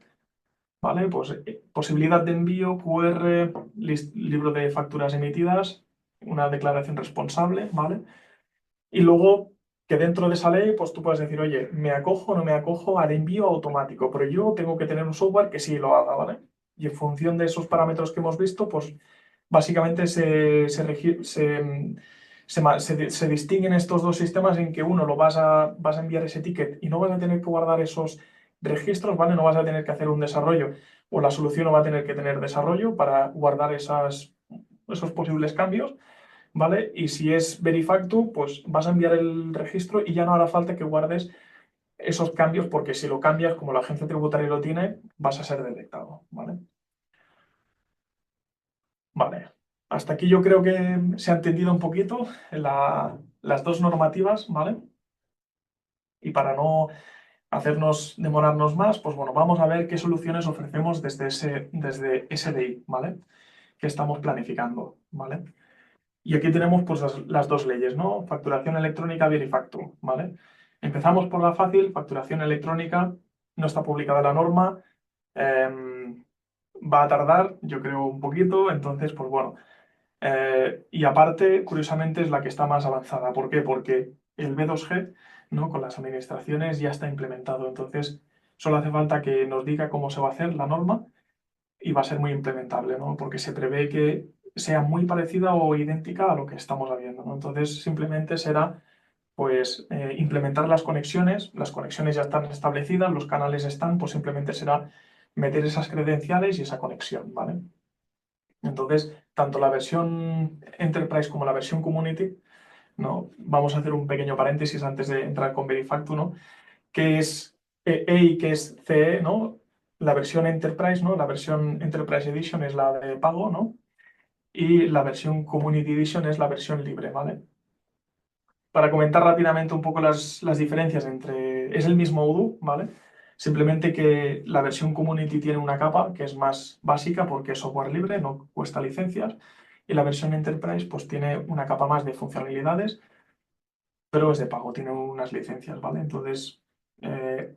¿vale? Pues posibilidad de envío, QR, libro de facturas emitidas, una declaración responsable, ¿vale? Y luego que dentro de esa ley, pues tú puedes decir, oye, me acojo o no me acojo al envío automático, pero yo tengo que tener un software que sí lo haga, ¿vale? Y en función de esos parámetros que hemos visto, pues básicamente se distinguen estos dos sistemas en que uno vas a enviar ese ticket y no vas a tener que guardar esos registros, ¿vale? No vas a tener que hacer un desarrollo o la solución no va a tener que tener desarrollo para guardar esos posibles cambios, ¿vale? Y si es Verifactu, pues vas a enviar el registro y ya no hará falta que guardes esos cambios porque si lo cambias, como la agencia tributaria lo tiene, vas a ser detectado, ¿vale? Vale. Hasta aquí yo creo que se ha entendido un poquito las dos normativas, ¿vale? Y para no demorarnos más, pues bueno, vamos a ver qué soluciones ofrecemos desde SDI, ¿vale? Que estamos planificando, ¿vale? Y aquí tenemos pues las dos leyes, ¿no? Facturación electrónica Verifactu, ¿vale? Empezamos por la fácil, facturación electrónica, no está publicada la norma, va a tardar, yo creo, un poquito, entonces, pues bueno. Y aparte, curiosamente, es la que está más avanzada. ¿Por qué? Porque el B2G, ¿no? Con las administraciones ya está implementado. Entonces, solo hace falta que nos diga cómo se va a hacer la norma y va a ser muy implementable, ¿no? Porque se prevé que sea muy parecida o idéntica a lo que estamos haciendo, ¿no? Entonces, simplemente será, pues, implementar las conexiones ya están establecidas, los canales están, pues simplemente será meter esas credenciales y esa conexión, ¿vale? Entonces, tanto la versión Enterprise como la versión Community ¿no? Vamos a hacer un pequeño paréntesis antes de entrar con Verifactu, ¿no? ¿Qué es EE y qué es CE, ¿no? La versión Enterprise, ¿no? La versión Enterprise Edition es la de pago, ¿no? Y la versión Community Edition es la versión libre, ¿vale? Para comentar rápidamente un poco las diferencias entre... Es el mismo Odoo, ¿vale? Simplemente que la versión Community tiene una capa que es más básica porque es software libre, no cuesta licencias, y la versión Enterprise pues tiene una capa más de funcionalidades, pero es de pago, tiene unas licencias, ¿vale? Entonces,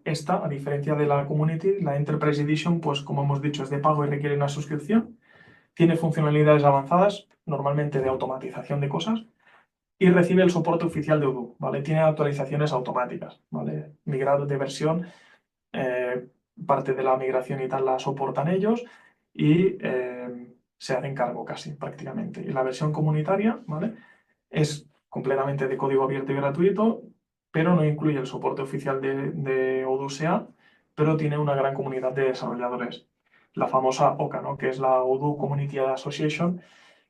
esta, a diferencia de la Community, la Enterprise Edition, pues como hemos dicho, es de pago y requiere una suscripción, tiene funcionalidades avanzadas, normalmente de automatización de cosas, y recibe el soporte oficial de Odoo, ¿vale? Tiene actualizaciones automáticas, ¿vale? Migrar de versión, eh, parte de la migración y tal la soportan ellos y se hacen cargo casi, prácticamente. Y la versión comunitaria, ¿vale? Es completamente de código abierto y gratuito, pero no incluye el soporte oficial de Odoo SEA, pero tiene una gran comunidad de desarrolladores. La famosa OCA, ¿no? Que es la Odoo Community Association,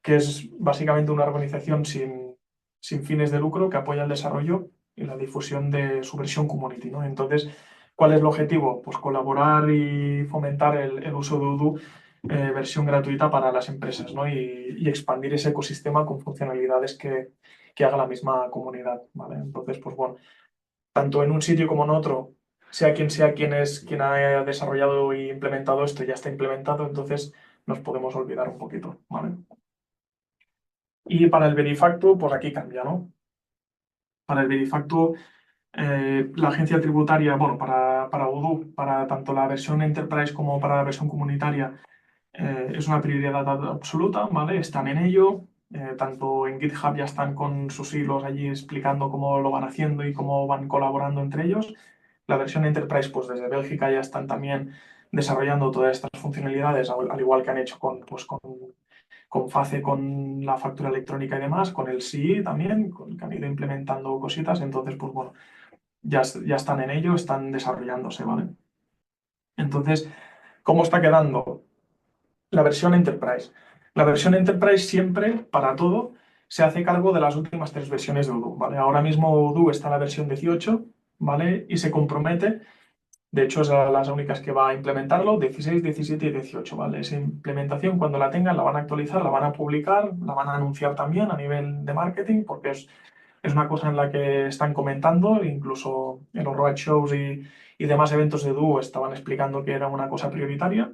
que es básicamente una organización sin fines de lucro que apoya el desarrollo y la difusión de su versión community, ¿no? Entonces, ¿cuál es el objetivo? Pues colaborar y fomentar el uso de Odoo versión gratuita para las empresas, ¿no? Y expandir ese ecosistema con funcionalidades que haga la misma comunidad, ¿vale? Entonces, pues bueno, tanto en un sitio como en otro, sea quien es quien ha desarrollado y implementado esto, ya está implementado, entonces nos podemos olvidar un poquito, ¿vale? Y para el Verifacto, pues aquí cambia, ¿no? Para el Verifacto, la agencia tributaria, bueno, para Odoo, para tanto la versión Enterprise como para la versión comunitaria, es una prioridad absoluta, ¿vale? Están en ello, tanto en GitHub ya están con sus hilos allí explicando cómo lo van haciendo y cómo van colaborando entre ellos. La versión Enterprise, pues desde Bélgica ya están también desarrollando todas estas funcionalidades, al igual que han hecho con FACE, con la factura electrónica y demás, con el SII también, que han ido implementando cositas, entonces, pues bueno, ya están en ello, están desarrollándose, ¿vale? Entonces, ¿cómo está quedando la versión Enterprise? La versión Enterprise siempre, para todo, se hace cargo de las últimas tres versiones de Odoo, ¿vale? Ahora mismo Odoo está en la versión 18, ¿vale? Y se compromete, de hecho, es a las únicas que va a implementarlo, 16, 17 y 18, ¿vale? Esa implementación, cuando la tengan, la van a actualizar, la van a publicar, la van a anunciar también a nivel de marketing, porque es una cosa en la que están comentando, incluso en los roadshows y demás eventos de Duo estaban explicando que era una cosa prioritaria,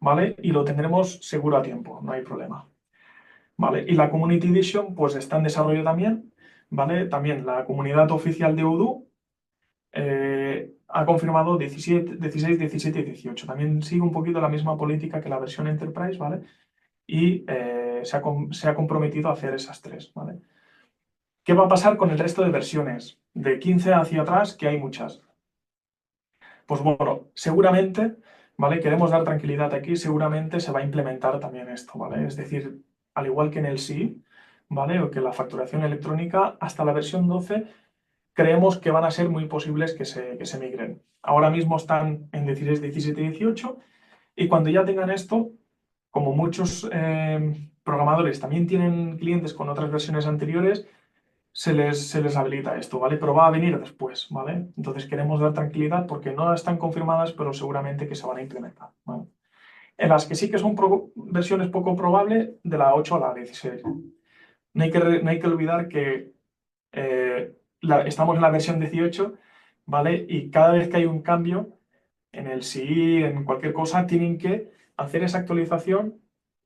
¿vale? Y lo tendremos seguro a tiempo, no hay problema, ¿vale? Y la Community Edition, pues está en desarrollo también, ¿vale? También la comunidad oficial de Odoo ha confirmado 17, 16, 17 y 18. También sigue un poquito la misma política que la versión Enterprise, ¿vale? Y se ha comprometido a hacer esas tres, ¿vale? ¿Qué va a pasar con el resto de versiones? De 15 hacia atrás, que hay muchas. Pues bueno, seguramente, ¿vale? Queremos dar tranquilidad aquí, seguramente se va a implementar también esto, ¿vale? Es decir, al igual que en el SI, ¿vale? O que la facturación electrónica, hasta la versión 12 creemos que van a ser muy posibles que se migren. Ahora mismo están en 16, 17 y 18 y cuando ya tengan esto, como muchos programadores también tienen clientes con otras versiones anteriores, se les habilita esto, ¿vale? Pero va a venir después, ¿vale? Entonces queremos dar tranquilidad porque no están confirmadas, pero seguramente que se van a implementar, ¿vale? En las que sí que son versiones poco probables, de la 8 a la 16. No hay que olvidar que estamos en la versión 18, ¿vale? Y cada vez que hay un cambio en el SI, en cualquier cosa, tienen que hacer esa actualización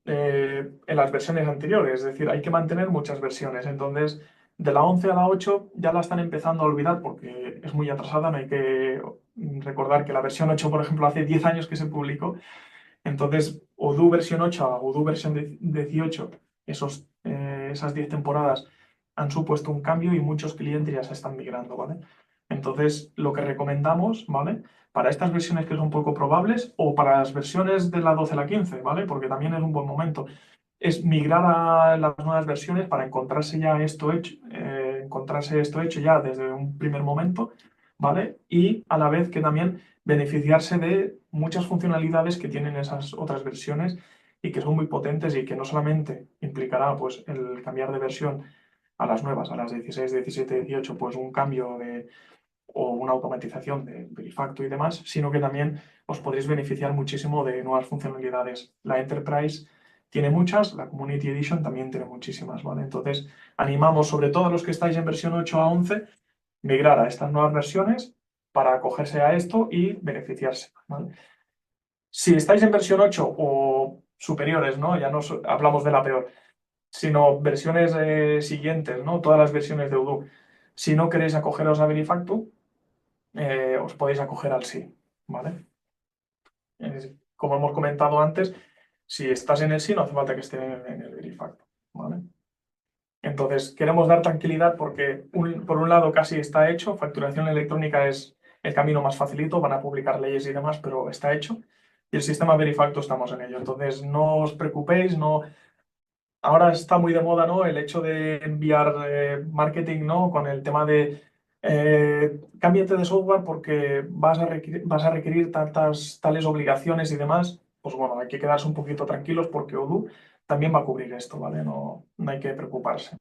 en las versiones anteriores. Es decir, hay que mantener muchas versiones. Entonces, de la 11 a la 8 ya la están empezando a olvidar porque es muy atrasada. No hay que recordar que la versión 8, por ejemplo, hace 10 años que se publicó. Entonces, Odoo versión 8 a Odoo versión 18, esas 10 temporadas han supuesto un cambio y muchos clientes ya se están migrando, ¿vale? Entonces, lo que recomendamos, ¿vale? Para estas versiones que son poco probables o para las versiones de la 12 a la 15, ¿vale? Porque también es un buen momento, es migrar a las nuevas versiones para encontrarse esto hecho ya desde un primer momento, ¿vale? Y a la vez que también beneficiarse de muchas funcionalidades que tienen esas otras versiones y que son muy potentes y que no solamente implicará pues el cambiar de versión a las nuevas, a las 16, 17, 18, pues un cambio o una automatización de Verifacto y demás, sino que también os podréis beneficiar muchísimo de nuevas funcionalidades. La Enterprise tiene muchas, la Community Edition también tiene muchísimas, ¿vale? Entonces, animamos sobre todo a los que estáis en versión 8 a 11, migrar a estas nuevas versiones para acogerse a esto y beneficiarse, ¿vale? Si estáis en versión 8 o superiores, ¿no? Ya no hablamos de la peor, sino versiones siguientes, ¿no? Todas las versiones de Odoo. Si no queréis acogeros a Verifacto, os podéis acoger al sí, ¿vale? Como hemos comentado antes, si estás en el sí, no hace falta que esté en el Verifacto, ¿vale? Entonces, queremos dar tranquilidad porque, por un lado, casi está hecho. Facturación electrónica es el camino más facilito, van a publicar leyes y demás, pero está hecho. Y el sistema Verifacto estamos en ello. Entonces, no os preocupéis, no. Ahora está muy de moda, ¿no? El hecho de enviar marketing, ¿no? Con el tema de cámbiate de software porque vas a requerir tales obligaciones y demás. Pues bueno, hay que quedarse un poquito tranquilos porque Odoo también va a cubrir esto, ¿vale? No, no hay que preocuparse.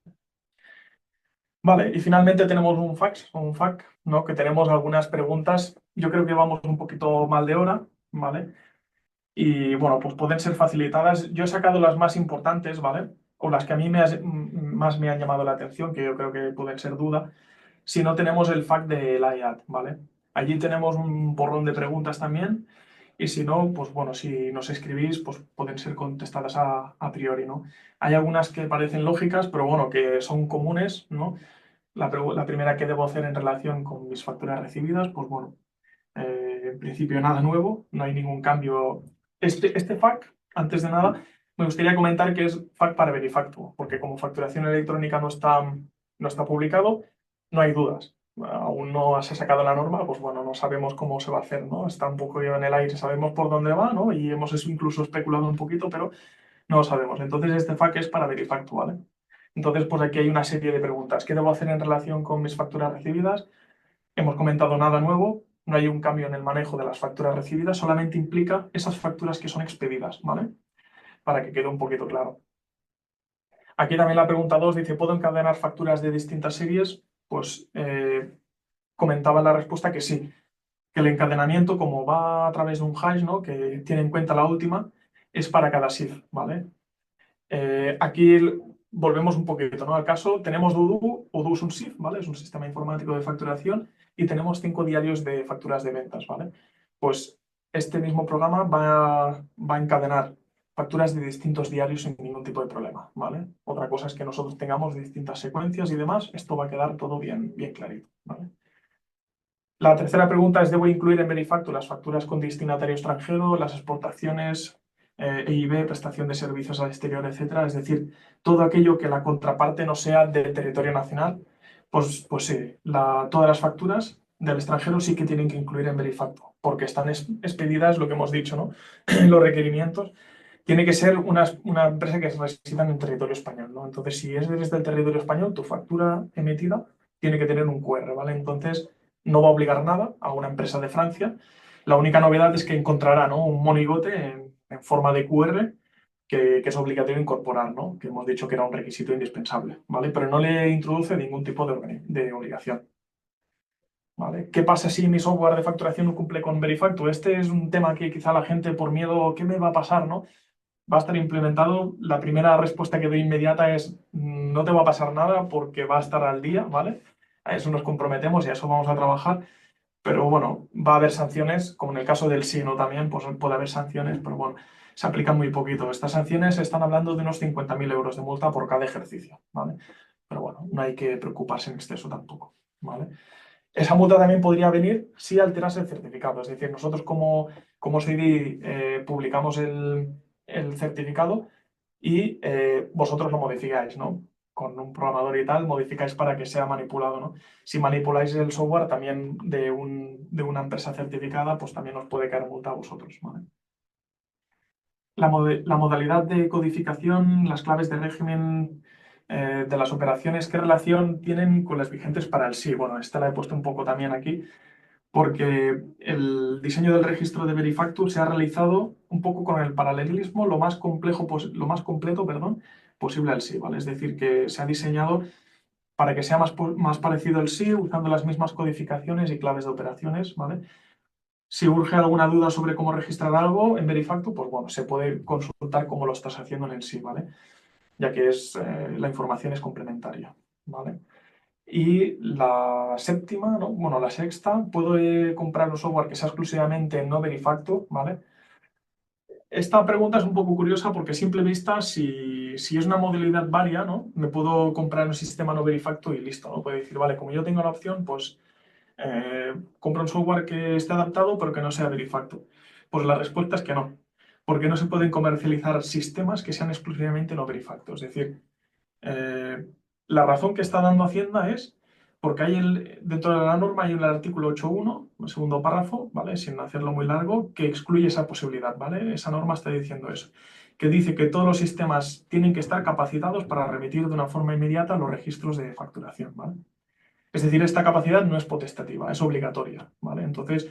Vale, y finalmente tenemos un fax o un FAQ, ¿no? Que tenemos algunas preguntas. Yo creo que vamos un poquito mal de hora, ¿vale? Y bueno, pues pueden ser facilitadas. Yo he sacado las más importantes, ¿vale? O las que a mí más me han llamado la atención, que yo creo que pueden ser duda. Si no, tenemos el FAQ de la IAD, ¿vale? Allí tenemos un porrón de preguntas también. Y si no, pues bueno, si nos escribís, pues pueden ser contestadas a priori, ¿no? Hay algunas que parecen lógicas, pero bueno, que son comunes, ¿no? La primera que debo hacer en relación con mis facturas recibidas, pues bueno, en principio nada nuevo, no hay ningún cambio. Este FAQ, antes de nada, me gustaría comentar que es FAQ para Verifacto, porque como facturación electrónica no está publicado, no hay dudas. Aún no se ha sacado la norma, pues bueno, no sabemos cómo se va a hacer, ¿no? Está un poco en el aire, sabemos por dónde va, ¿no? Y hemos incluso especulado un poquito, pero no lo sabemos. Entonces este FAQ es para Verifacto, ¿vale? Entonces, pues aquí hay una serie de preguntas. ¿Qué debo hacer en relación con mis facturas recibidas? Hemos comentado nada nuevo, no hay un cambio en el manejo de las facturas recibidas, solamente implica esas facturas que son expedidas, ¿vale? Para que quede un poquito claro. Aquí también la pregunta 2 dice, ¿puedo encadenar facturas de distintas series? Pues comentaba en la respuesta que sí, que el encadenamiento, como va a través de un hash, ¿no? Que tiene en cuenta la última, es para cada SIF, ¿vale? Aquí volvemos un poquito, ¿no? Al caso, tenemos Odoo, Odoo es un SIF, ¿vale? Es un sistema informático de facturación y tenemos 5 diarios de facturas de ventas, ¿vale? Pues este mismo programa va a encadenar facturas de distintos diarios sin ningún tipo de problema, ¿vale? Otra cosa es que nosotros tengamos distintas secuencias y demás, esto va a quedar todo bien, bien clarito, ¿vale? La tercera pregunta es, ¿debo incluir en Verifacto las facturas con destinatario extranjero, las exportaciones, EIB, prestación de servicios al exterior, etcétera? Es decir, todo aquello que la contraparte no sea del territorio nacional, pues sí, todas las facturas del extranjero sí que tienen que incluir en Verifacto, porque están expedidas, lo que hemos dicho, ¿no? Los requerimientos. Tiene que ser una empresa que resida en el territorio español, ¿no? Entonces, si es desde el territorio español, tu factura emitida tiene que tener un QR, ¿vale? Entonces, no va a obligar nada a una empresa de Francia. La única novedad es que encontrará, ¿no? Un monigote en forma de QR que es obligatorio incorporar, ¿no? Que hemos dicho que era un requisito indispensable, ¿vale? Pero no le introduce ningún tipo de obligación, ¿vale? ¿Qué pasa si mi software de facturación no cumple con Verifacto? Este es un tema que quizá la gente por miedo, ¿qué me va a pasar, no? Va a estar implementado. La primera respuesta que doy inmediata es no te va a pasar nada porque va a estar al día, ¿vale? A eso nos comprometemos y a eso vamos a trabajar. Pero bueno, va a haber sanciones, como en el caso del Sino también, pues puede haber sanciones, pero bueno, se aplican muy poquito. Estas sanciones están hablando de unos 50.000 euros de multa por cada ejercicio, ¿vale? Pero bueno, no hay que preocuparse en exceso tampoco, ¿vale? Esa multa también podría venir si alterase el certificado, es decir, nosotros como SIDI publicamos el certificado y vosotros lo modificáis, ¿no? Con un programador y tal, modificáis para que sea manipulado, ¿no? Si manipuláis el software también de una empresa certificada, pues también os puede caer multa a vosotros, ¿vale? La modalidad de codificación, las claves de régimen de las operaciones, ¿qué relación tienen con las vigentes para el sí? Bueno, esta la he puesto un poco también aquí, porque el diseño del registro de Verifactu se ha realizado un poco con el paralelismo lo más completo, perdón, posible al sí, ¿vale? Es decir, que se ha diseñado para que sea más parecido el SI, usando las mismas codificaciones y claves de operaciones, ¿vale? Si urge alguna duda sobre cómo registrar algo en Verifactu, pues bueno, se puede consultar cómo lo estás haciendo en el SI, ¿vale? Ya que la información es complementaria, ¿vale? Y la séptima, ¿no? Bueno, la sexta, puedo comprar un software que sea exclusivamente no Verifactu, ¿vale? Esta pregunta es un poco curiosa porque a simple vista, si es una modalidad varia, ¿no? Me puedo comprar un sistema no Verifactu y listo, ¿no? Puedo decir, vale, como yo tengo la opción, pues compro un software que esté adaptado pero que no sea Verifactu. Pues la respuesta es que no, porque no se pueden comercializar sistemas que sean exclusivamente no Verifactu. Es decir, eh, la razón que está dando Hacienda es porque dentro de la norma hay el artículo 8.1, el segundo párrafo, ¿vale? Sin hacerlo muy largo, que excluye esa posibilidad, ¿vale? Esa norma está diciendo eso, que dice que todos los sistemas tienen que estar capacitados para remitir de una forma inmediata los registros de facturación, ¿vale? Es decir, esta capacidad no es potestativa, es obligatoria, ¿vale? Entonces,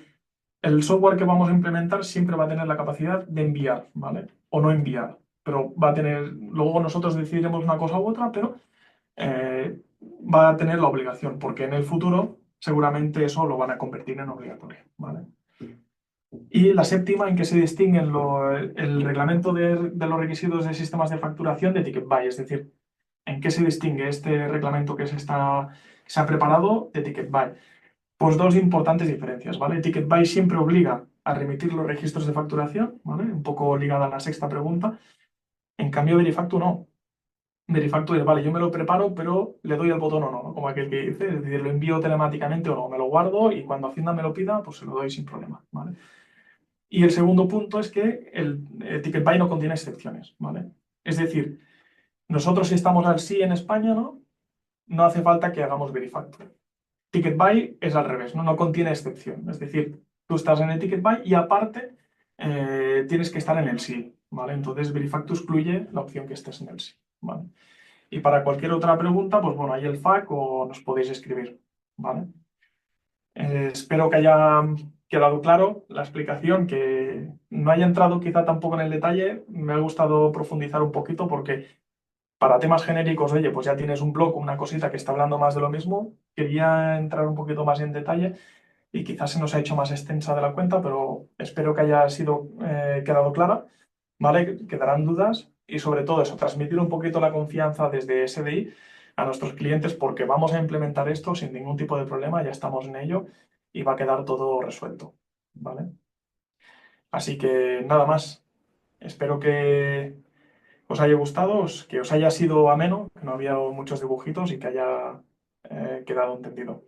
el software que vamos a implementar siempre va a tener la capacidad de enviar, ¿vale? O no enviar, pero va a tener, luego nosotros decidiremos una cosa u otra, pero va a tener la obligación, porque en el futuro seguramente eso lo van a convertir en obligatorio, ¿vale? Y la séptima, en que se distinguen el reglamento de los requisitos de sistemas de facturación de Ticket Buy, es decir, en qué se distingue este reglamento que se ha preparado de Ticket Buy. Pues dos importantes diferencias, ¿vale? Ticket Buy siempre obliga a remitir los registros de facturación, ¿vale? Un poco ligada a la sexta pregunta. En cambio, Verifactu no. Verifactu es, vale, yo me lo preparo, pero le doy el botón o no, ¿no? Como aquel que dice, es decir, lo envío telemáticamente o no, me lo guardo y cuando Hacienda me lo pida, pues se lo doy sin problema, ¿vale? Y el segundo punto es que el Ticket Buy no contiene excepciones, ¿vale? Es decir, nosotros si estamos al sí en España, ¿no? No hace falta que hagamos Verifactu. Ticket Buy es al revés, ¿no? No contiene excepción. Es decir, tú estás en el Ticket Buy y aparte tienes que estar en el sí, ¿vale? Entonces Verifactu excluye la opción que estés en el sí, ¿vale? Y para cualquier otra pregunta, pues bueno, hay el FAQ o nos podéis escribir, ¿vale? Espero que haya quedado claro la explicación, que no haya entrado quizá tampoco en el detalle. Me ha gustado profundizar un poquito porque para temas genéricos, oye, pues ya tienes un blog, una cosita que está hablando más de lo mismo. Quería entrar un poquito más en detalle y quizás se nos ha hecho más extensa de la cuenta, pero espero que haya quedado clara, ¿vale? Quedarán dudas y sobre todo eso, transmitir un poquito la confianza desde SDI a nuestros clientes porque vamos a implementar esto sin ningún tipo de problema, ya estamos en ello y va a quedar todo resuelto, ¿vale? Así que nada más. Espero que os haya gustado, que os haya sido ameno, que no había muchos dibujitos y que haya quedado entendido.